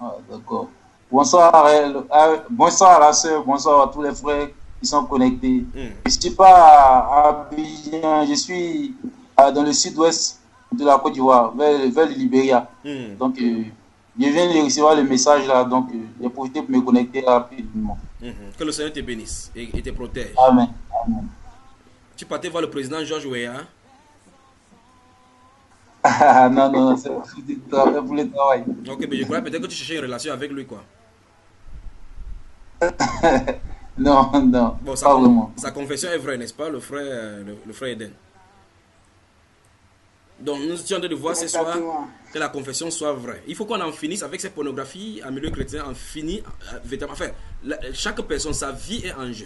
Ah, d'accord. Bonsoir à la sœur, bonsoir à tous les frères qui sont connectés. Je ne suis pas à Abidjan, je suis dans le sud-ouest de la Côte d'Ivoire, vers le Libéria. Donc, je viens de recevoir le message là, donc j'ai profité pour me connecter rapidement. Que le Seigneur te bénisse et te protège. Amen. Amen. Tu partais voir le président George Weah? Non, c'est pour le travail. Ok, mais je crois peut-être que tu cherchais une relation avec lui, quoi. Non, bon, pas vraiment. Sa confession est vraie, n'est-ce pas, le frère Eden? Donc, nous étions en train de voir ce soir que la confession soit vraie. Il faut qu'on en finisse avec cette pornographie en milieu chrétien, en finit, enfin, chaque personne, sa vie est en jeu.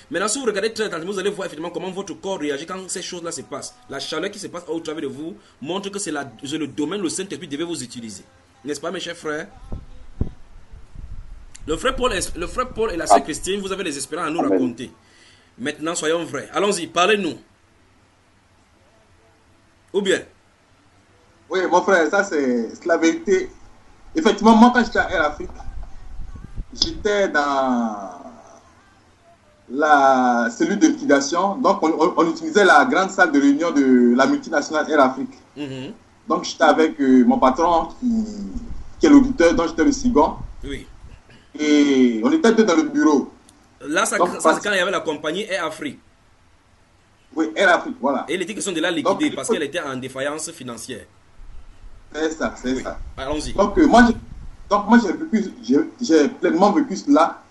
Maintenant, si vous regardez très attentivement, vous allez voir effectivement comment votre corps réagit quand ces choses-là se passent. La chaleur qui se passe au travers de vous montre que c'est le domaine où le Saint-Esprit devait vous utiliser. N'est-ce pas, mes chers frères? Le frère Paul et la sœur Christine, vous avez des espérances à nous raconter. Maintenant, soyons vrais. Allons-y, parlez-nous. Ou bien? Oui, mon frère, ça c'est la vérité. Effectivement, moi quand j'étais à Air Afrique, j'étais dans la cellule de liquidation. Donc on utilisait la grande salle de réunion de la multinationale Air Afrique. Donc j'étais avec mon patron qui est l'auditeur, dont j'étais le second. Oui. Et on était deux dans le bureau. Là, ça c'est quand il y avait la compagnie Air Afrique. Oui, Air Afrique, voilà. Et les tickets sont de la liquider parce qu'elle était en défaillance financière. C'est ça, c'est ça. Allons-y. Donc moi j'ai pleinement vécu cela.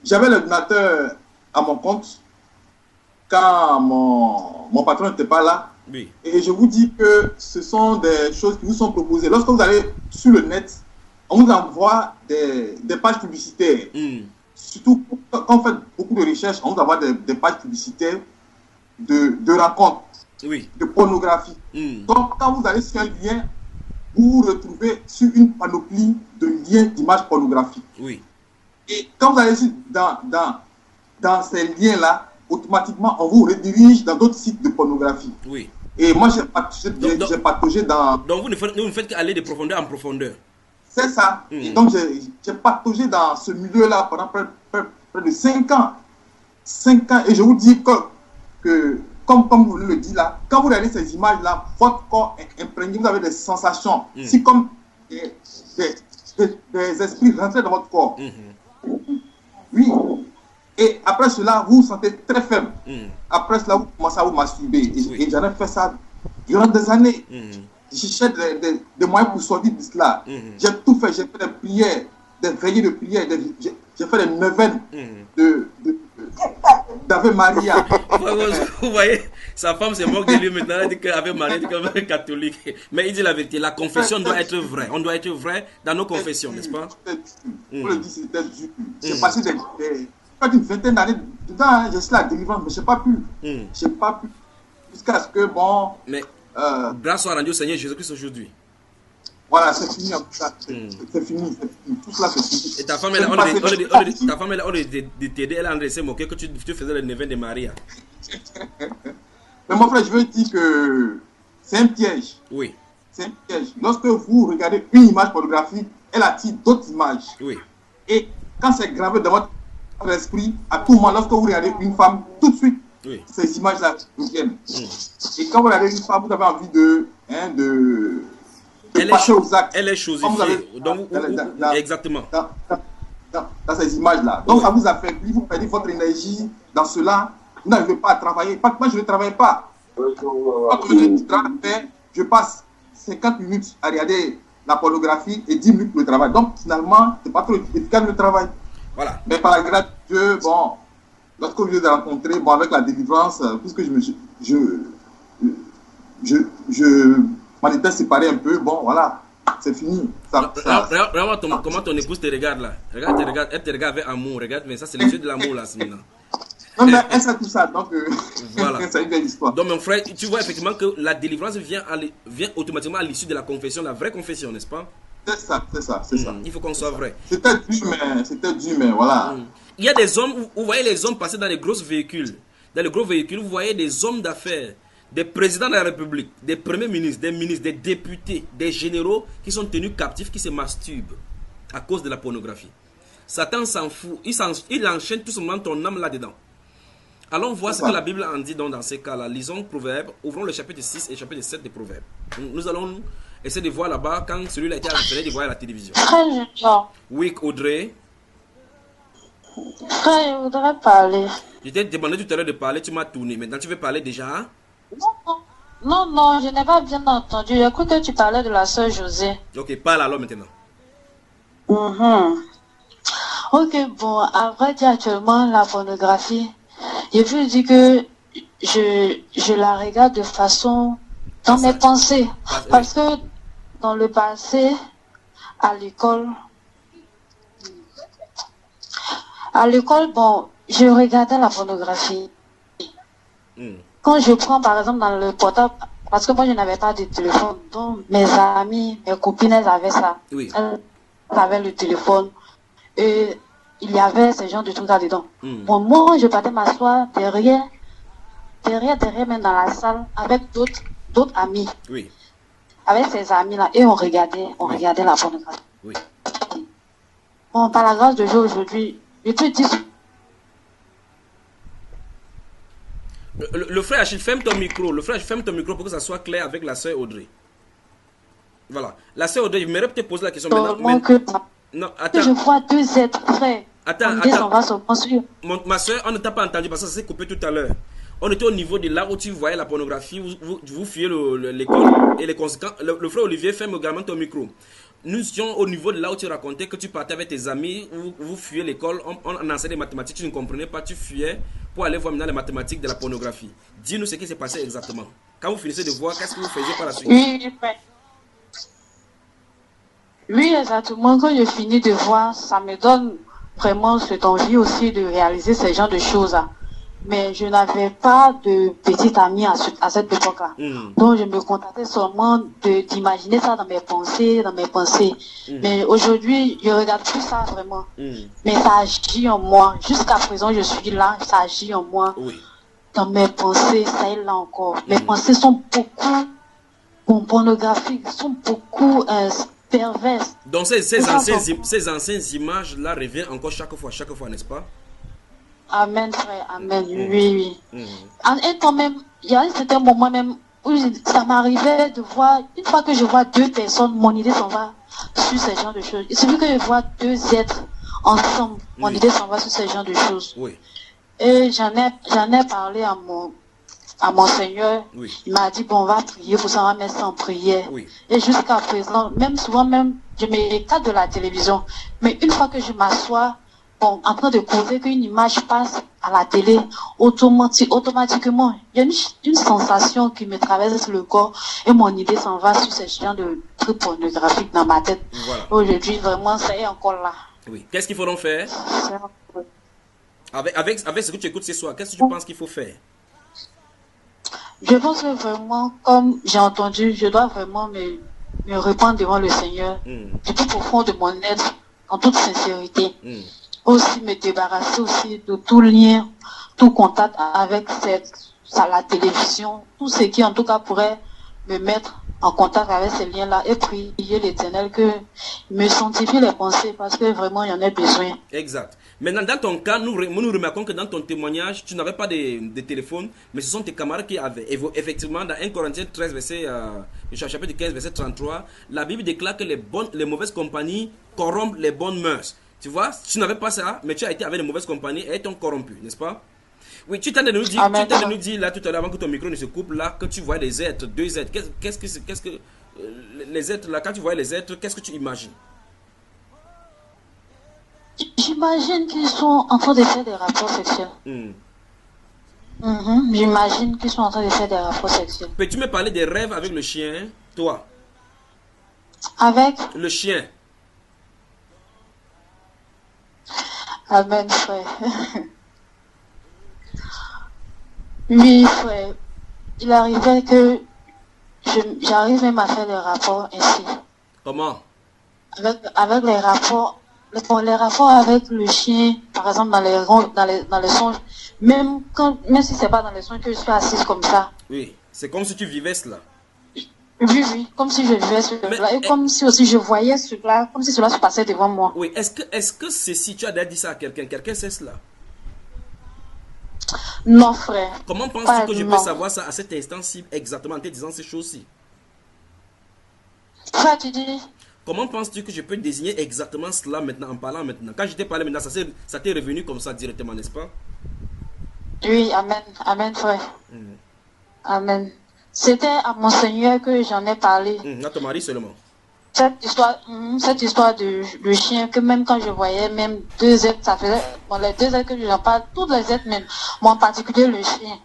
J'avais l'ordinateur à mon compte quand mon patron n'était pas là. Oui. Et je vous dis que ce sont des choses qui vous sont proposées. Lorsque vous allez sur le net, on vous envoie des pages publicitaires. Surtout quand on fait beaucoup de recherches, on vous envoie des pages publicitaires de rencontres, de pornographie. Donc quand vous allez sur un lien, vous vous retrouvez sur une panoplie de liens d'images pornographiques. Oui. Et quand vous allez dans ces liens-là, automatiquement, on vous redirige dans d'autres sites de pornographie. Oui. Et moi, j'ai pataugé dans... Donc, vous ne faites qu'aller de profondeur en profondeur. C'est ça. Et donc, j'ai pataugé dans ce milieu-là pendant près de 5 ans. 5 ans. Et je vous dis que comme vous le dites là, quand vous regardez ces images-là, votre corps est imprégné, vous avez des sensations. C'est comme des esprits rentrés dans votre corps. Oui. Et après cela, vous vous sentez très faible. Après cela, vous commencez à vous masturber. Et j'en ai fait ça durant des années. J'ai cherché des moyens pour sortir de cela. J'ai tout fait. J'ai fait des prières, des veillées de prières. J'ai fait des neuvaines d'Ave Maria. Vous voyez, sa femme se moque de lui maintenant. Elle dit qu'Ave Maria est comme un catholique. Mais il dit la vérité. La confession doit être vraie. On doit être vrai dans nos confessions, n'est-ce pas? Vous le dites, c'était dur. J'ai passé une vingtaine d'années dedans. J'ai la délivrance, mais je n'ai pas pu. Je n'ai pas pu. Jusqu'à ce que, bon... Mais grâce à Dieu Seigneur Jésus-Christ aujourd'hui. Voilà, c'est fini en tout cas. C'est fini. Tout cela, c'est fini. Et ta femme, elle a de t'aider, elle a laissé moquer que tu faisais le neveu de Maria. Mais mon frère, je veux dire que c'est un piège. Oui. C'est un piège. Lorsque vous regardez une image pornographique, elle attire d'autres images. Oui. Et quand c'est gravé dans votre esprit, à tout moment, lorsque vous regardez une femme, tout de suite, ces images-là reviennent. Et quand vous regardez une femme, vous avez envie de passer aux actes. Elle est chosifiée. Exactement. Dans ces images-là. Donc ça vous affaiblit, vous perdez votre énergie dans cela. Vous n'arrivez pas à travailler. Moi, je ne travaille pas. Je passe 50 minutes à regarder la pornographie et 10 minutes pour le travail. Donc finalement, ce n'est pas trop efficace le travail. Voilà. Mais par la grâce de Dieu, bon, lorsque je les ai rencontrés, bon, avec la délivrance, puisque je m'en étais séparé un peu, bon, voilà, c'est fini. Regarde comment ton épouse te regarde là. Regarde, elle te regarde avec amour. Regarde, mais ça, c'est les yeux de l'amour là, maintenant. Non, mais elle sait tout ça, donc voilà. c'est une belle histoire. Donc, mon frère, tu vois effectivement que la délivrance vient automatiquement à l'issue de la confession, la vraie confession, n'est-ce pas? C'est ça. Il faut qu'on soit vrai. C'était dur, mais voilà. Il y a des hommes, vous voyez les hommes passer dans les gros véhicules. Dans les gros véhicules, vous voyez des hommes d'affaires, des présidents de la République, des premiers ministres, des députés, des généraux qui sont tenus captifs, qui se masturbent à cause de la pornographie. Satan s'en fout. Il enchaîne tout simplement ton âme là-dedans. Allons voir ce que la Bible en dit donc dans ces cas-là. Lisons Proverbes, ouvrons le chapitre 6 et le chapitre 7 des Proverbes. Nous allons essayer de voir là-bas quand celui-là a été révélé de voir à la télévision. Frère Junior. Oui, Audrey. Frère, je voudrais parler. Je t'ai demandé tout à l'heure de parler, tu m'as tourné. Maintenant, tu veux parler déjà? Non, je n'ai pas bien entendu. J'ai cru que tu parlais de la sœur Josée. Ok, parle alors maintenant. Ok, bon, à vrai dire, actuellement, la pornographie, je veux dire que je la regarde de façon dans mes pensées. Parce que dans le passé, à l'école, bon, je regardais la pornographie. Quand je prends par exemple dans le portable, parce que moi je n'avais pas de téléphone, donc mes amis, mes copines, elles avaient ça. Oui. Elles avaient le téléphone et il y avait ce genre de trucs là-dedans. Bon, moi je partais m'asseoir derrière, même dans la salle avec d'autres amis. Oui. Avec ces amis-là et on regardait la pornographie. Oui. Bon, par la grâce de Dieu aujourd'hui, je te dis. Le frère Achille, ferme ton micro. Le frère Achille, ferme ton micro pour que ça soit clair avec la sœur Audrey. Voilà. La sœur Audrey, je m'aimerais peut-être poser la question maintenant. Non, attends. Je vois deux êtres frères. Attends. On va se construire. Ma soeur, on ne t'a pas entendu parce que ça s'est coupé tout à l'heure. On était au niveau de là où tu voyais la pornographie, vous fuyez l'école et les conséquences. Le frère Olivier, ferme également ton micro. Nous étions au niveau de là où tu racontais que tu partais avec tes amis, vous fuyez l'école, on enseignait les mathématiques, tu ne comprenais pas, tu fuyais pour aller voir maintenant les mathématiques de la pornographie. Dis-nous ce qui s'est passé exactement. Quand vous finissez de voir, qu'est-ce que vous faisiez par la suite? Oui, exactement. Quand je finis de voir, ça me donne vraiment cette envie aussi de réaliser ce genre de choses. Mais je n'avais pas de petite amie à cette époque-là. Donc je me contentais seulement d'imaginer ça dans mes pensées. Mais aujourd'hui, je regarde plus ça vraiment. Mais ça agit en moi. Jusqu'à présent, je suis là, ça agit en moi. Dans mes pensées, ça est là encore. Mes pensées sont beaucoup pornographiques, sont beaucoup perverses. Donc ces anciennes images-là reviennent encore chaque fois, n'est-ce pas? Amen, frère, amen, oui. Et quand même, il y a un certain moment même où ça m'arrivait de voir, une fois que je vois deux personnes, mon idée s'en va sur ce genre de choses. Il suffit que je vois deux êtres ensemble, mon idée s'en va sur ce genre de choses. Et j'en ai parlé à mon Seigneur. Il m'a dit, bon, on va prier pour ça, on va mettre ça en prière. Et jusqu'à présent, souvent, je me regarde de la télévision. Mais une fois que je m'assois, bon, en train de causer qu'une image passe à la télé, automatiquement, il y a une sensation qui me traverse le corps et mon idée s'en va sur ce genre de trucs pornographiques dans ma tête. Aujourd'hui, vraiment, ça est encore là. Qu'est-ce qu'il faut donc faire? Avec ce que tu écoutes ce soir, qu'est-ce que tu penses qu'il faut faire? Je pense que vraiment, comme j'ai entendu, je dois vraiment me répandre devant le Seigneur, du tout profond de mon être, en toute sincérité. Aussi me débarrasser aussi de tout lien, tout contact avec la télévision, tout ce qui en tout cas pourrait me mettre en contact avec ces liens-là et prier l'Éternel que me sanctifie les pensées parce que vraiment il y en a besoin. Exact. Maintenant dans ton cas, nous remarquons que dans ton témoignage, tu n'avais pas de téléphone, mais ce sont tes camarades qui avaient. Et effectivement, dans 1 Corinthiens 13, chapitre 15, verset 33, la Bible déclare que les mauvaises compagnies corrompent les bonnes mœurs. Tu vois, tu n'avais pas ça, mais tu as été avec de mauvaises compagnies et t'ont corrompu, n'est-ce pas? Oui, tu t'es de nous dire là tout à l'heure, avant que ton micro ne se coupe, là, que tu vois des êtres, deux êtres. Qu'est-ce que les êtres là, quand tu vois les êtres, qu'est-ce que tu imagines? J'imagine qu'ils sont en train de faire des rapports sexuels. J'imagine qu'ils sont en train de faire des rapports sexuels. Peux-tu me parler des rêves avec le chien, toi? Avec le chien. Amen, frère. Oui, frère. Il arrivait que j'arrive même à faire des rapports ainsi. Comment? Avec les rapports avec le chien, par exemple dans les songes, même si c'est pas dans les songes que je suis assise comme ça. Oui, c'est comme si tu vivais cela. Oui, comme si je vivais cela, et comme si aussi je voyais cela, comme si cela se passait devant moi. Oui, est-ce que ceci, tu as déjà dit ça à quelqu'un sait cela? Non, frère. Comment penses-tu Pas- que je peux non. savoir ça à cet instant-ci, exactement en te disant ces choses-ci? Frère, tu dis? Comment penses-tu que je peux désigner exactement cela maintenant, en parlant maintenant? Quand je t'ai parlé maintenant, ça t'est revenu comme ça directement, n'est-ce pas? Oui, amen. Amen, frère. Amen. C'était à mon Seigneur que j'en ai parlé. À ton mari seulement. Cette histoire de chien, que même quand je voyais même 2 êtres, ça faisait, bon, les 2 êtres que j'en parle, tous les êtres même, mais en particulier le chien.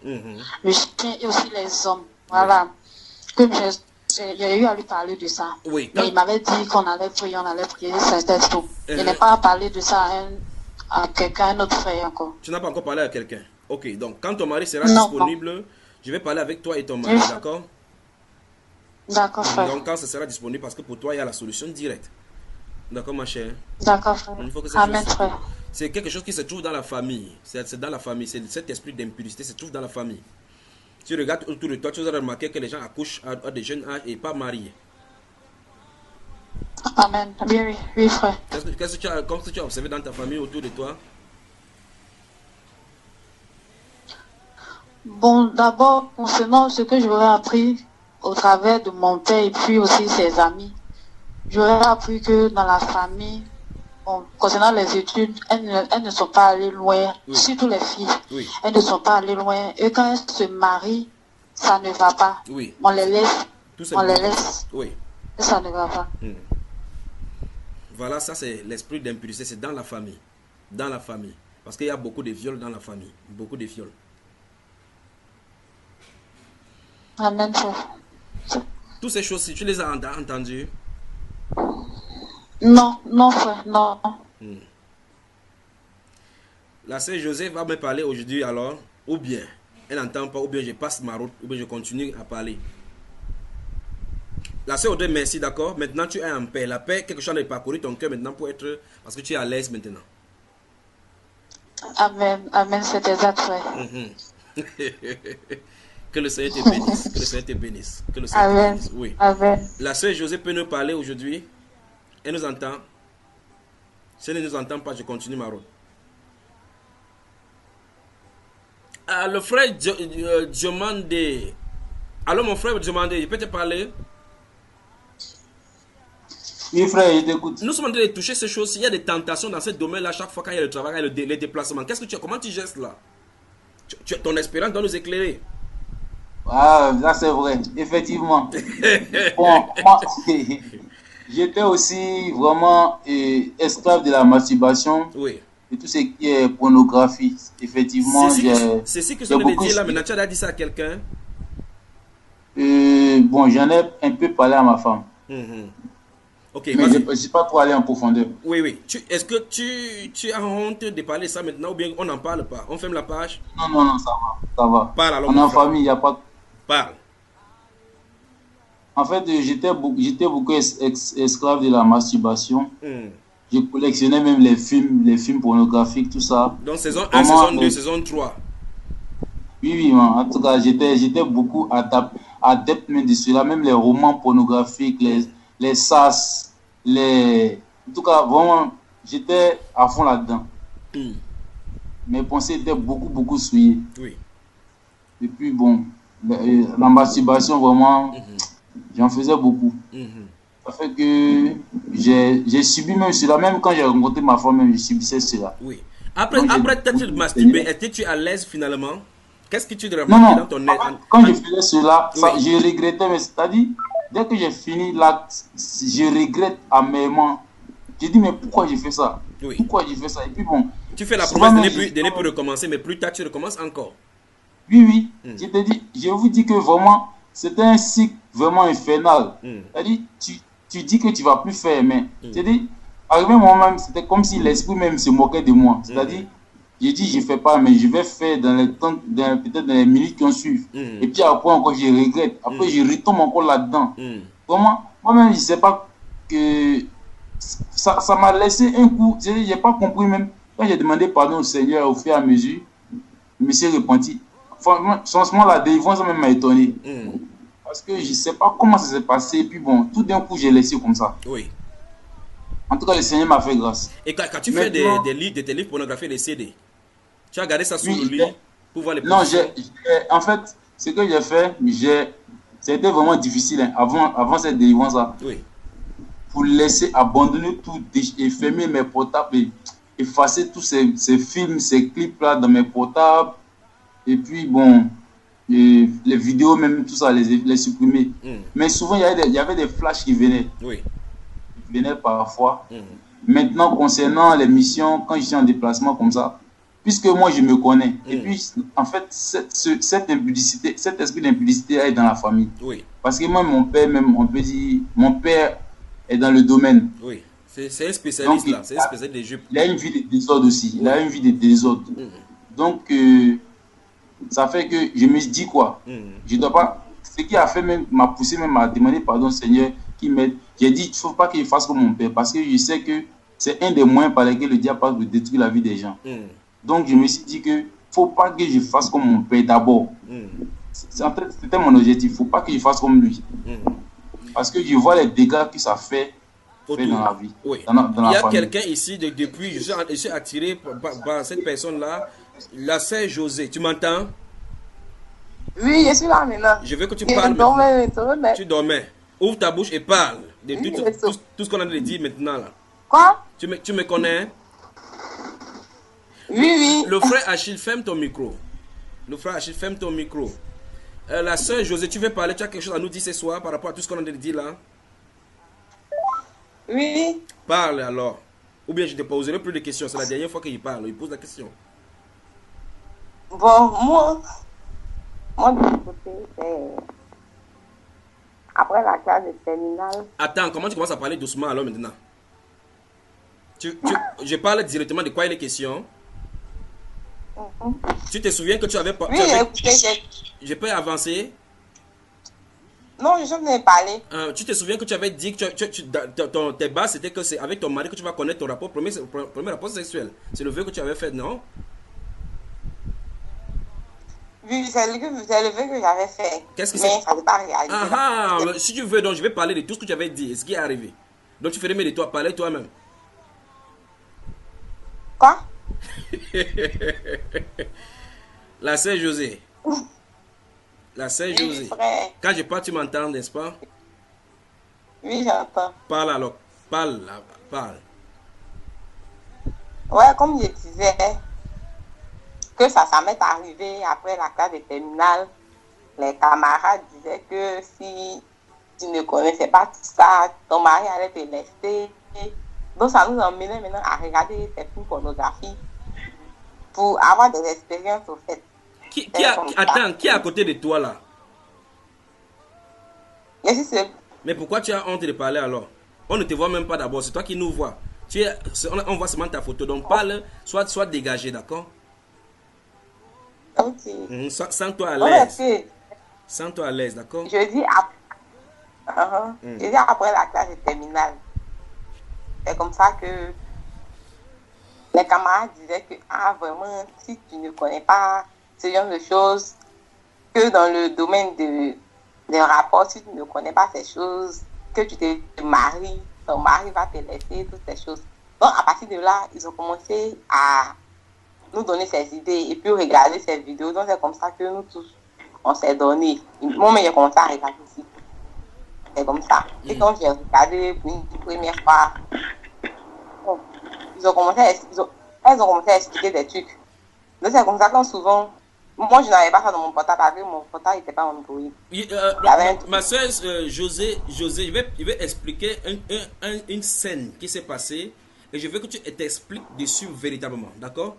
Le chien et aussi les hommes. Voilà. Que j'ai eu à lui parler de ça. Oui. Mais il m'avait dit qu'on allait prier, c'était tout. Je n'ai pas parlé de ça à quelqu'un, un autre frère encore. Tu n'as pas encore parlé à quelqu'un. Ok, donc quand ton mari sera Non, disponible, je vais parler avec toi et ton mari, Oui. d'accord? D'accord, frère. Donc quand ce sera disponible, parce que pour toi, il y a la solution directe. D'accord, ma chère? D'accord, frère. Il faut que ces Amen, choses- frère. C'est quelque chose qui se trouve dans la famille. C'est dans la famille. Cet esprit d'impudicité se trouve dans la famille. Tu regardes autour de toi, tu vas remarquer que les gens accouchent à des jeunes âges et pas mariés. Amen. Oui, oui, oui, frère. Qu'est-ce que tu as observé dans ta famille autour de toi? Bon, d'abord, concernant ce que j'aurais appris au travers de mon père et puis aussi ses amis, j'aurais appris que dans la famille, bon, concernant les études, elles ne sont pas allées loin, Oui. surtout les filles. Oui. Elles ne sont pas allées loin. Et quand elles se marient, ça ne va pas. Oui. On les laisse. Tout On les simplement. laisse. Oui. Et ça ne va pas. Voilà, ça c'est l'esprit d'impudicité, c'est dans la famille. Dans la famille. Parce qu'il y a beaucoup de viols dans la famille. Beaucoup de viols. Amen, frère. Toutes ces choses, si tu les as entendues, Non, non, frère, non. la sœur José va me parler aujourd'hui alors, ou bien elle n'entend pas, ou bien je passe ma route, ou bien je continue à parler. La sœur Audrey, merci, d'accord. Maintenant tu es en paix. La paix, quelque chose de parcourir ton cœur maintenant pour être, parce que tu es à l'aise maintenant. Amen, amen, c'est exact, frère. Que le Seigneur te bénisse. Que le Seigneur te bénisse. Que le Seigneur te Amen. bénisse. Oui. Amen. La sœur José peut nous parler aujourd'hui. Elle nous entend. Si elle ne nous entend pas, je continue ma route. Ah, le frère Diomandé. Alors mon frère Diomandé, je peux te parler? Oui, frère, je t'écoute. Nous sommes en train de toucher ces choses. Il y a des tentations dans ce domaine-là chaque fois qu'il y a le travail, les déplacements. Comment tu gestes là? Ton expérience doit nous éclairer. Ah, ça c'est vrai, effectivement. Bon, moi, j'étais aussi vraiment esclave de la masturbation. Oui. Et tout ce qui est pornographie. Effectivement, c'est ce que je viens de dire là. Maintenant, tu as dit ça à quelqu'un? Bon, j'en ai un peu parlé à ma femme. Ok, mais je ne suis pas trop allé en profondeur. Oui, oui. Est-ce que tu as honte de parler ça maintenant ou bien on n'en parle pas? On ferme la page? Non, ça va. Ça va. Parle alors. On est en famille, il n'y a pas... Parle. En fait, j'étais beaucoup esclave de la masturbation. Je collectionnais même les films pornographiques, tout ça. Donc saison 1, saison 2, saison 3. Oui, en tout cas, j'étais beaucoup adepte même de cela, même les romans pornographiques, les sas, en tout cas, vraiment, j'étais à fond là-dedans. Mes pensées étaient beaucoup souillées. Oui. Et puis, bon, la masturbation, vraiment, j'en faisais beaucoup. Ça fait que j'ai subi même cela, même quand j'ai rencontré ma femme, même je subissais cela. Oui. Après t'être masturbé, étais-tu à l'aise finalement? Qu'est-ce que tu te remarquais dans ton aide? Quand je faisais cela, ça, je regrettais, mais c'est-à-dire, dès que j'ai fini l'acte, je regrette amèrement. J'ai dit, mais pourquoi j'ai fait ça? Oui. Pourquoi j'ai fait ça? Et puis bon. Tu fais la promesse de ne plus recommencer, mais plus tard tu recommences encore. Oui. Je vous dis que vraiment, c'était un cycle vraiment infernal. C'est-à-dire, tu dis que tu ne vas plus faire, mais c'est-à-dire, arrivé moi-même, c'était comme si l'esprit même se moquait de moi. C'est-à-dire, j'ai dit, je ne fais pas, mais je vais faire dans les temps, peut-être dans les minutes qui en suivent. Et puis après encore, je regrette. Après, je retombe encore là-dedans. Comment? Moi-même, je ne sais pas que ça m'a laissé un coup. Je n'ai pas compris même. Quand j'ai demandé pardon au Seigneur au fur et à mesure, je me suis repenti. Franchement, la délivrance même m'a étonné. Parce que je ne sais pas comment ça s'est passé. Et puis bon, tout d'un coup, j'ai laissé comme ça. Oui. En tout cas, le Seigneur m'a fait grâce. Et quand tu fais des livres pornographiques, des CD, tu as gardé ça sous le lit? pour voir les Non, positions. en fait, ce que j'ai fait, c'était vraiment difficile hein, avant cette délivrance-là. Oui. Pour laisser abandonner tout et fermer mes portables et effacer tous ces films, ces clips-là dans mes portables. Et puis, bon, et les vidéos, même tout ça, les supprimer. Mais souvent, il y avait des flashs qui venaient. Oui. Qui venaient parfois. Maintenant, concernant les missions, quand je suis en déplacement comme ça, puisque moi, je me connais. Et puis, en fait, cette impudicité, cet esprit d'impudicité est dans la famille. Oui. Parce que moi, mon père, même, on peut dire, mon père est dans le domaine. Oui. C'est un spécialiste. Donc, là. C'est un spécialiste des jupes. Il a une vie de désordre aussi. Il a une vie de désordre. Donc, ça fait que je me dis quoi. Je dois pas. Ce qui a fait même, m'a poussé même à demander pardon au Seigneur qui m'aide. J'ai dit, il ne faut pas qu'il fasse comme mon père. Parce que je sais que c'est un des moyens par lesquels le diable passe de détruire la vie des gens. Donc, je me suis dit que il ne faut pas que je fasse comme mon père d'abord. C'était mon objectif. Il ne faut pas que je fasse comme lui. Parce que je vois les dégâts que ça fait dans la vie. Oui. Dans la Il y a famille. quelqu'un ici, depuis, je suis attiré par cette personne-là, la sœur José. Tu m'entends? Oui, je suis là maintenant. Je veux que tu Je parles. dormais, Tu dormais. Ouvre ta bouche et parle de tout ce qu'on a de dire maintenant. Là. Quoi? Tu me connais? Oui, oui. Le frère Achille, ferme ton micro. Le frère Achille, ferme ton micro. La sœur José, tu veux parler? Tu as quelque chose à nous dire ce soir par rapport à tout ce qu'on a de dire là? Oui. Parle alors. Ou bien je te poserai plus de questions. C'est la dernière fois qu'il parle. Il pose la question. Bon, moi de mon côté, c'est après la classe de terminale. Attends, comment tu commences à parler doucement alors maintenant? Je parle directement de quoi il est question. Tu te souviens que tu avais pas. Oui, écoutez, je peux avancer? Non, je viens de parler. Tu te souviens que tu avais dit que tes bases, c'était que c'est avec ton mari que tu vas connaître ton rapport, premier rapport sexuel. C'est le vœu que tu avais fait, non? Oui, c'est le vœu que j'avais fait. Qu'est-ce que mais ça n'est pas réalisé. Ah, si tu veux, donc je vais parler de tout ce que tu avais dit et ce qui est arrivé. Donc tu ferais mieux de toi, parler toi-même. Quoi? La sœur José. La sœur José. Frère. Quand je parle, tu m'entends, n'est-ce pas? Oui, j'entends. Parle alors. Parle. Ouais, comme je disais, que ça m'est arrivé après la classe de terminale. Les camarades disaient que si tu ne connaissais pas tout ça, ton mari allait te laisser. Donc ça nous emmenait maintenant à regarder ces films pornographiques pour avoir des expériences au fait. Attends, qui est à côté de toi là? Mais pourquoi tu as honte de parler alors? On ne te voit même pas d'abord, c'est toi qui nous vois. On voit seulement ta photo, donc parle, sois dégagé, d'accord? Ok. Sens-toi à l'aise. Okay. Sens-toi à l'aise, d'accord? Je dis après la classe de terminale. C'est comme ça que les camarades disaient que, vraiment, si tu ne connais pas ce genre de choses, que dans le domaine des rapports, si tu ne connais pas ces choses, que tu te maries, ton mari va te laisser, toutes ces choses. Donc, à partir de là, ils ont commencé à nous donner ces idées et puis regarder ces vidéos. Donc, c'est comme ça que nous tous, on s'est donné. Moi, j'ai commencé à regarder aussi. C'est comme ça. Et quand j'ai regardé pour une première fois, elles ont commencé à expliquer des trucs. Donc c'est comme ça quand souvent, moi je n'avais pas ça dans mon portable parce que mon portable n'était pas Android. Ma soeur José, je vais expliquer une scène qui s'est passée et je veux que tu t'expliques dessus véritablement, d'accord?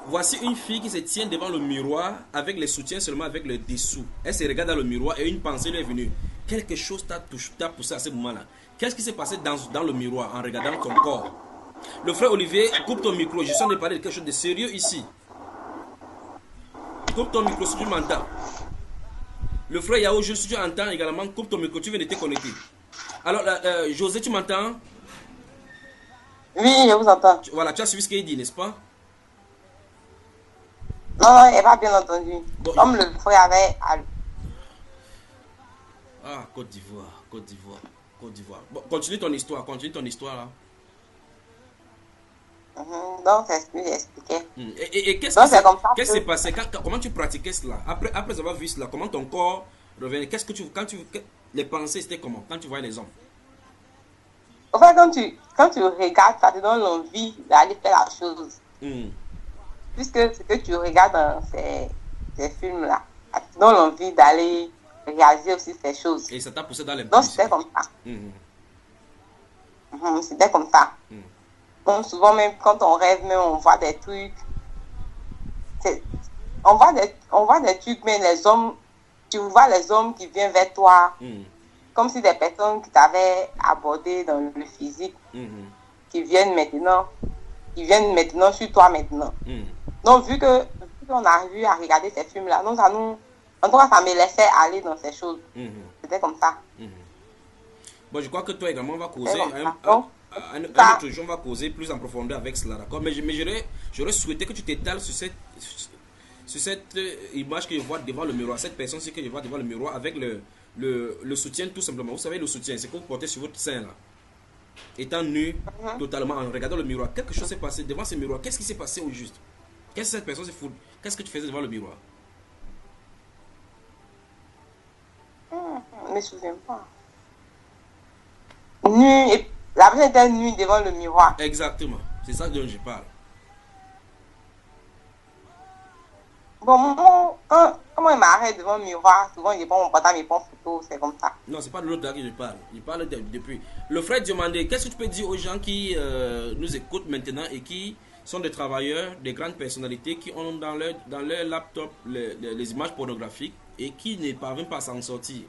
Voici une fille qui se tient devant le miroir avec les soutiens seulement avec le dessous. Elle se regarde dans le miroir et une pensée lui est venue. Quelque chose t'a poussé à ce moment-là. Qu'est-ce qui s'est passé dans le miroir en regardant ton corps? Le frère Olivier, coupe ton micro. Je suis en train de parler de quelque chose de sérieux ici. Coupe ton micro si tu m'entends. Le frère Yao, si tu entends également, coupe ton micro. Tu viens de te connecter. Alors, José, tu m'entends? Oui, je vous entends. Voilà, tu as suivi ce qu'il dit, n'est-ce pas? Non, il n'est pas bien entendu. Bon, comme le frère avait... Ah, Côte d'Ivoire. Bon, continue ton histoire là. Donc, c'est ce que j'expliquais. Et qu'est-ce Donc, c'est comme ça qui que- s'est passé? Comment tu pratiquais cela? Après avoir vu cela, comment ton corps revenait? Les pensées, c'était comment? Quand tu voyais les hommes? En fait, quand tu regardes, ça te donne l'envie d'aller faire la chose. Puisque ce que tu regardes dans ces films-là, ça te donne l'envie d'aller réaliser aussi ces choses. Et ça t'a poussé dans les Donc, c'était comme ça. C'était comme ça. Donc, souvent, même quand on rêve, même on voit des trucs. On voit des trucs, mais les hommes, tu vois les hommes qui viennent vers toi, comme si des personnes qui t'avaient abordé dans le physique, qui viennent maintenant sur toi maintenant. Donc, vu qu'on arrive à regarder ces films-là, donc en tout cas, ça me laissait aller dans ces choses. C'était comme ça. Bon, je crois que toi également, on va causer un autre jour, on va causer plus en profondeur avec cela, d'accord? Mais j'aurais souhaité que tu t'étales sur cette image que je vois devant le miroir, cette personne-ci que je vois devant le miroir avec le soutien tout simplement. Vous savez, le soutien, c'est que vous portez sur votre sein là. Étant nu, totalement, en regardant le miroir, quelque chose s'est passé devant ce miroir. Qu'est-ce qui s'est passé au juste? Qu'est-ce que cette personne s'est foutue? Qu'est-ce que tu faisais devant le miroir? Je ne me souviens pas. Nu, et la personne était nue devant le miroir. Exactement, c'est ça dont je parle. Bon, moi, quand il m'arrête devant le miroir, souvent je prends mon portable, je prends photo, c'est comme ça. Non, c'est pas de l'autre là que je parle. Je parle depuis. Le frère demandait, qu'est-ce que tu peux dire aux gens qui nous écoutent maintenant et qui sont des travailleurs, des grandes personnalités qui ont dans leur laptop les images pornographiques et qui ne parviennent pas à s'en sortir?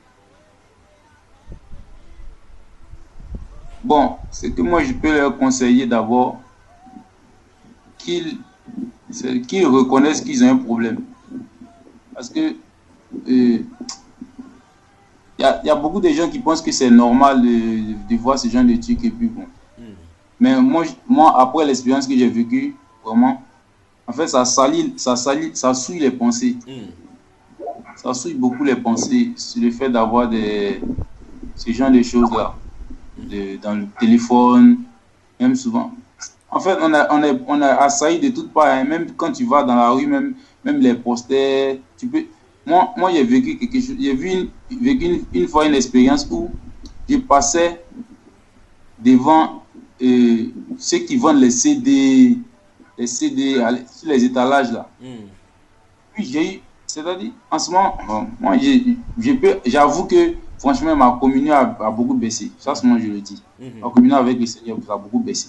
Bon, ce que moi je peux leur conseiller d'abord, qu'ils reconnaissent qu'ils ont un problème. Parce que il y a beaucoup de gens qui pensent que c'est normal de voir ce genre de trucs et puis bon. Mais moi après l'expérience que j'ai vécue, vraiment, en fait ça souille les pensées. Ça souille beaucoup les pensées sur le fait d'avoir ce genre de choses là. Dans le téléphone, même souvent. En fait, on a assailli de toutes parts, hein. Même quand tu vas dans la rue, même les posters, tu peux. Moi j'ai vécu quelque chose. J'ai vécu une fois une expérience où je passais devant ceux qui vendent les CD sur les étalages là. Puis j'ai eu, c'est-à-dire, en ce moment, moi j'avoue que franchement, ma communion a beaucoup baissé. Ça, c'est moi, je le dis. Ma communion avec le Seigneur a beaucoup baissé.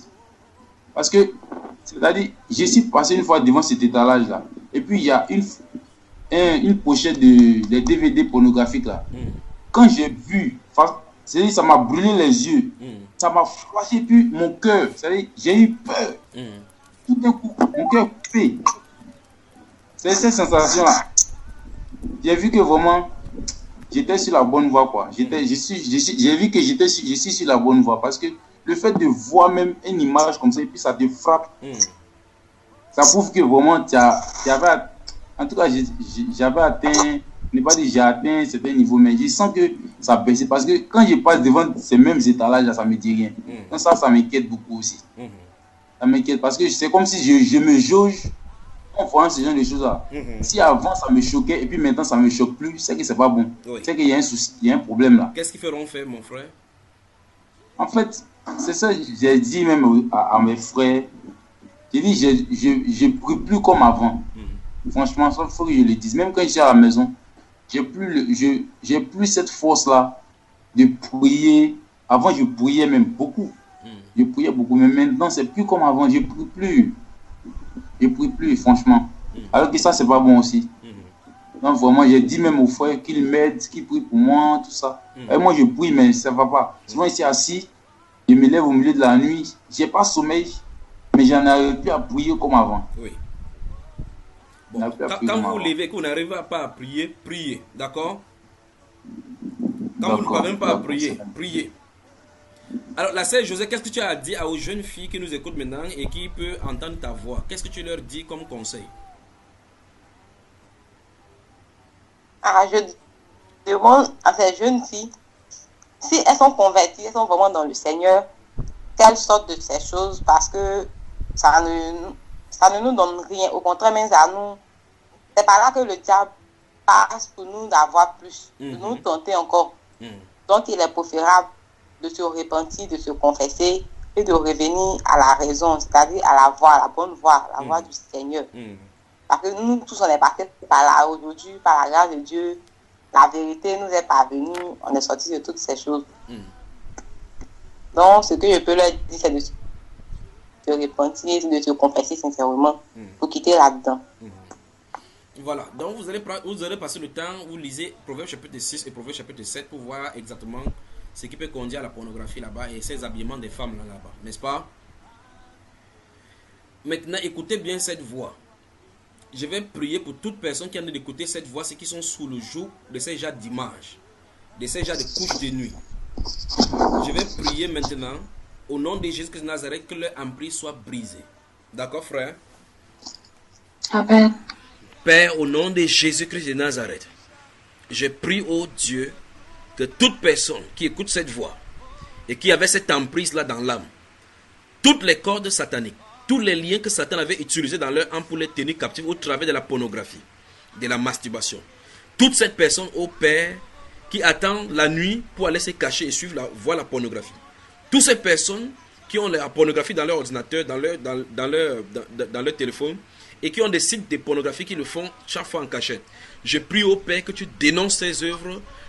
Parce que, c'est-à-dire, je suis passé une fois devant cet étalage-là. Et puis, il y a une pochette des DVD pornographiques là. Quand j'ai vu, c'est-à-dire, ça m'a brûlé les yeux. Ça m'a flashé, puis mon cœur. C'est-à-dire, j'ai eu peur. Tout d'un coup, mon cœur coupé. C'est cette sensation-là. J'ai vu que vraiment, j'étais sur la bonne voie, quoi. J'ai vu que je suis sur la bonne voie parce que le fait de voir même une image comme ça et puis ça te frappe, ça prouve que vraiment en tout cas, j'avais atteint, ne pas dire j'ai atteint un certain niveau, mais je sens que ça baissait parce que quand je passe devant ces mêmes étalages là, ça me dit rien. Donc ça m'inquiète beaucoup aussi. Ça m'inquiète parce que c'est comme si je me jauge en voyant ce genre de choses là. Si avant ça me choquait et puis maintenant ça me choque plus, c'est que c'est pas bon. C'est qu'il y a un souci, il y a un problème là. Qu'est-ce qu'ils feront faire, mon frère? En fait, c'est ça, j'ai dit même à mes frères. J'ai dit, je prie plus comme avant. Franchement, il faut que je le dise. Même quand je suis à la maison, j'ai plus cette force là de prier. Avant, je priais même beaucoup. Je priais beaucoup, mais maintenant c'est plus comme avant. Je prie plus. Je prie plus, franchement. Alors que ça, c'est pas bon aussi. Donc vraiment, j'ai dit même aux frères qu'ils m'aident, qu'ils prient pour moi, tout ça. Et moi, je prie, mais ça va pas. Souvent, ici assis, je me lève au milieu de la nuit. J'ai pas sommeil, mais j'en arrive plus à prier comme avant. Oui. Bon, quand vous vous levez, que vous n'arrivez pas à prier, priez. D'accord? Quand vous ne parvenez pas à prier, priez. Alors, la sœur José, qu'est-ce que tu as à dire aux jeunes filles qui nous écoutent maintenant et qui peuvent entendre ta voix? Qu'est-ce que tu leur dis comme conseil? Je demande à ces jeunes filles, si elles sont converties, elles sont vraiment dans le Seigneur, qu'elles sortent de ces choses parce que ça ne nous donne rien. Au contraire, même c'est par là que le diable passe pour nous d'avoir plus, de nous tenter encore. Donc, il est préférable de se repentir, de se confesser et de revenir à la raison, c'est-à-dire à la voie, la bonne voie, la voie du Seigneur. Parce que nous tous, on est passés par là aujourd'hui, par la grâce de Dieu. La vérité nous est parvenue, on est sortis de toutes ces choses. Donc, ce que je peux leur dire, c'est de se repentir, de se confesser sincèrement pour quitter là-dedans. Voilà, donc vous allez passer le temps, vous lisez Proverbes chapitre 6 et Proverbes chapitre 7 pour voir exactement ce qui peut conduire à la pornographie là-bas et ces habillements des femmes là-bas, n'est-ce pas? Maintenant, écoutez bien cette voix. Je vais prier pour toute personne qui a envie d'écouter cette voix, ceux qui sont sous le joug de ces genres d'images, de ces genres de couches de nuit. Je vais prier maintenant au nom de Jésus-Christ de Nazareth que leur emprise soit brisée. D'accord, frère? Amen. Père, au nom de Jésus-Christ de Nazareth, je prie, ô Dieu, que toute personne qui écoute cette voix et qui avait cette emprise-là dans l'âme, toutes les cordes sataniques, tous les liens que Satan avait utilisés dans leur âme pour les tenir captifs au travers de la pornographie, de la masturbation, toute cette personne, ô Père, qui attend la nuit pour aller se cacher et suivre la pornographie, toutes ces personnes qui ont la pornographie dans leur ordinateur, dans leur téléphone, et qui ont des sites de pornographie qui le font chaque fois en cachette. Je prie au Père que tu dénonces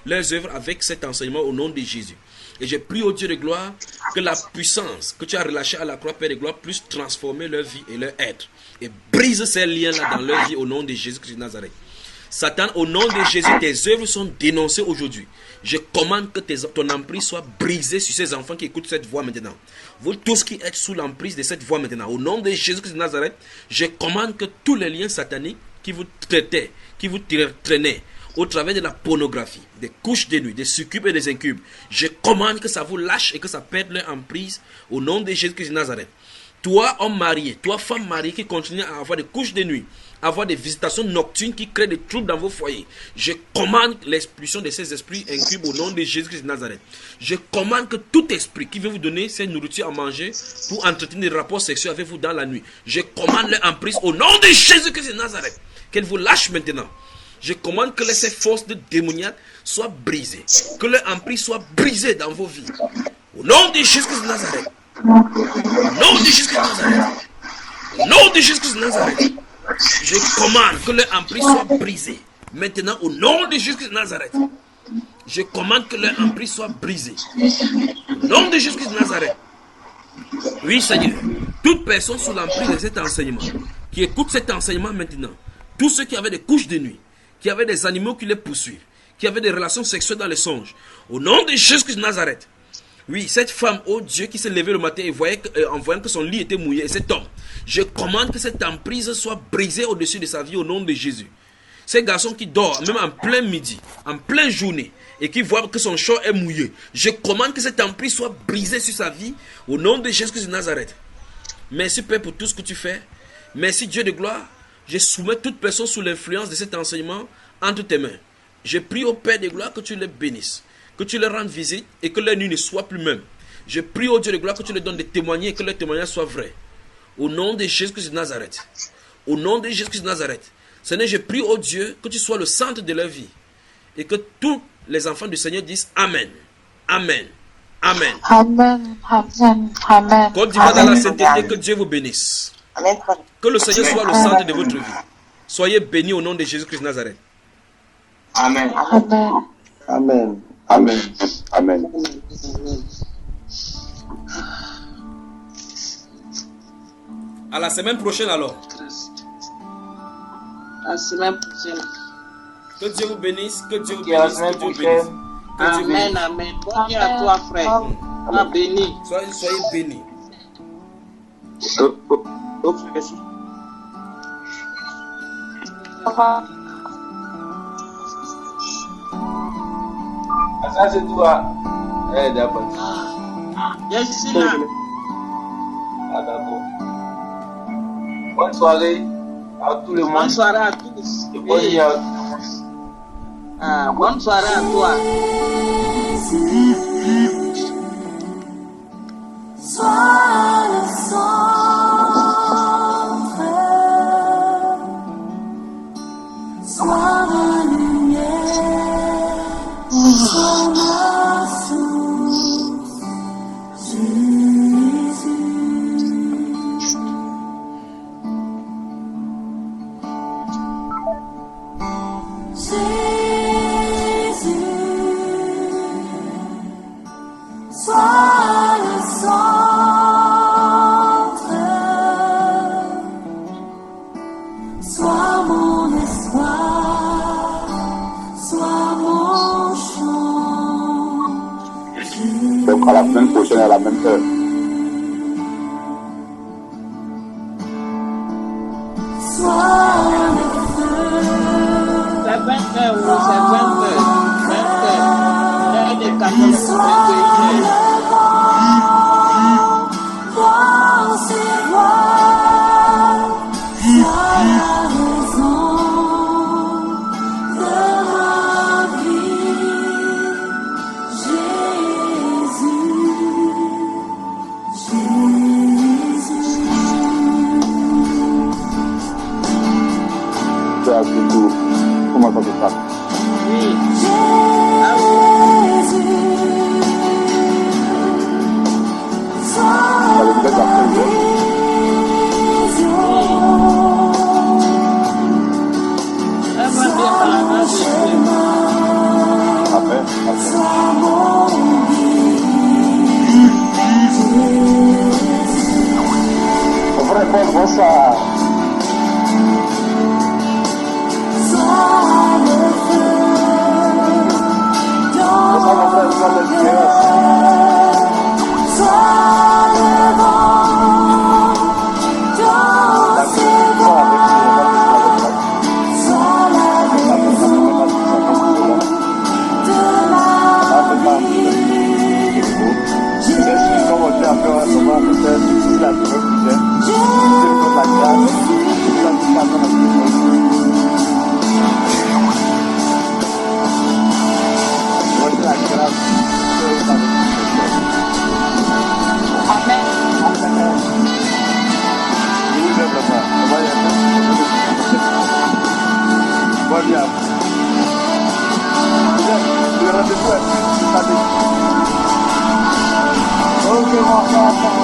leurs œuvres avec cet enseignement au nom de Jésus. Et je prie au Dieu de gloire que la puissance que tu as relâchée à la croix, Père de gloire, puisse transformer leur vie et leur être. Et brise ces liens-là dans leur vie au nom de Jésus-Christ de Nazareth. Satan, au nom de Jésus, tes œuvres sont dénoncées aujourd'hui. Je commande que ton emprise soit brisée sur ces enfants qui écoutent cette voix maintenant. Vous tous qui êtes sous l'emprise de cette voix maintenant, au nom de Jésus-Christ de Nazareth, je commande que tous les liens sataniques qui vous traitaient, qui vous traînaient au travers de la pornographie, des couches de nuit, des succubes et des incubes, je commande que ça vous lâche et que ça perde leur emprise au nom de Jésus-Christ de Nazareth. Toi, homme marié, toi, femme mariée qui continue à avoir des couches de nuit, avoir des visitations nocturnes qui créent des troubles dans vos foyers, je commande l'expulsion de ces esprits incubes au nom de Jésus-Christ de Nazareth. Je commande que tout esprit qui veut vous donner cette nourriture à manger pour entretenir des rapports sexuels avec vous dans la nuit, je commande leur emprise au nom de Jésus-Christ de Nazareth. Qu'elle vous lâche maintenant. Je commande que ces forces de démoniaques soient brisées, que leur emprise soit brisée dans vos vies. Au nom de Jésus-Christ de Nazareth. Au nom de Jésus-Christ de Nazareth. Au nom de Jésus-Christ de Nazareth. Je commande que leur emprise soit brisée. Maintenant, au nom de Jésus-Christ de Nazareth. Je commande que leur emprise soit brisée. Au nom de Jésus-Christ de Nazareth. Oui, Seigneur. Toute personne sous l'emprise de cet enseignement, qui écoute cet enseignement maintenant, tous ceux qui avaient des couches de nuit, qui avaient des animaux qui les poursuivent, qui avaient des relations sexuelles dans les songes, au nom de Jésus-Christ de Nazareth. Oui, cette femme, oh Dieu, qui s'est levée le matin et en voyant que son lit était mouillé, et cet homme, je commande que cette emprise soit brisée au-dessus de sa vie au nom de Jésus. Ces garçons qui dorment, même en plein midi, en pleine journée, et qui voient que son short est mouillé, je commande que cette emprise soit brisée sur sa vie au nom de Jésus-Christ de Nazareth. Merci Père pour tout ce que tu fais. Merci Dieu de gloire. Je soumets toute personne sous l'influence de cet enseignement entre tes mains. Je prie au Père de gloire que tu les bénisses, que tu leur rendes visite et que leur nuit ne soit plus même. Je prie au Dieu de gloire que tu leur donnes de témoigner et que leurs témoignages soient vrais. Au nom de Jésus-Christ de Nazareth. Au nom de Jésus-Christ de Nazareth. Seigneur, je prie au Dieu que tu sois le centre de leur vie et que tous les enfants du Seigneur disent Amen. Amen. Amen. Amen. Amen. Amen. Quand tu vas dans la sainteté, que Dieu vous bénisse. Amen. Que le Seigneur soit le centre de votre vie. Soyez bénis au nom de Jésus-Christ de Nazareth. Amen. Amen. Amen. Amen. Amen. À la semaine prochaine alors. À la semaine prochaine. Que Dieu vous bénisse. Que Dieu vous bénisse. Que Dieu vous bénisse. Amen. Amen. Bonne nuit à toi, frère. Sois béni. Soyez bénis. Merci. Au revoir. Ça, c'est toi. D'accord. Je suis là. Ah, d'accord. Bonne soirée à tout le monde. Bonne soirée à tous. Et bonne nuit à tous. Bonne soirée à toi. Sois le sang. semaine prochaine à la même heure. C'est 20h, oui, c'est 20h. 20h. L'heure des 14 Comment ça se passe? Oui. Bonsoir. Ok, mon frère.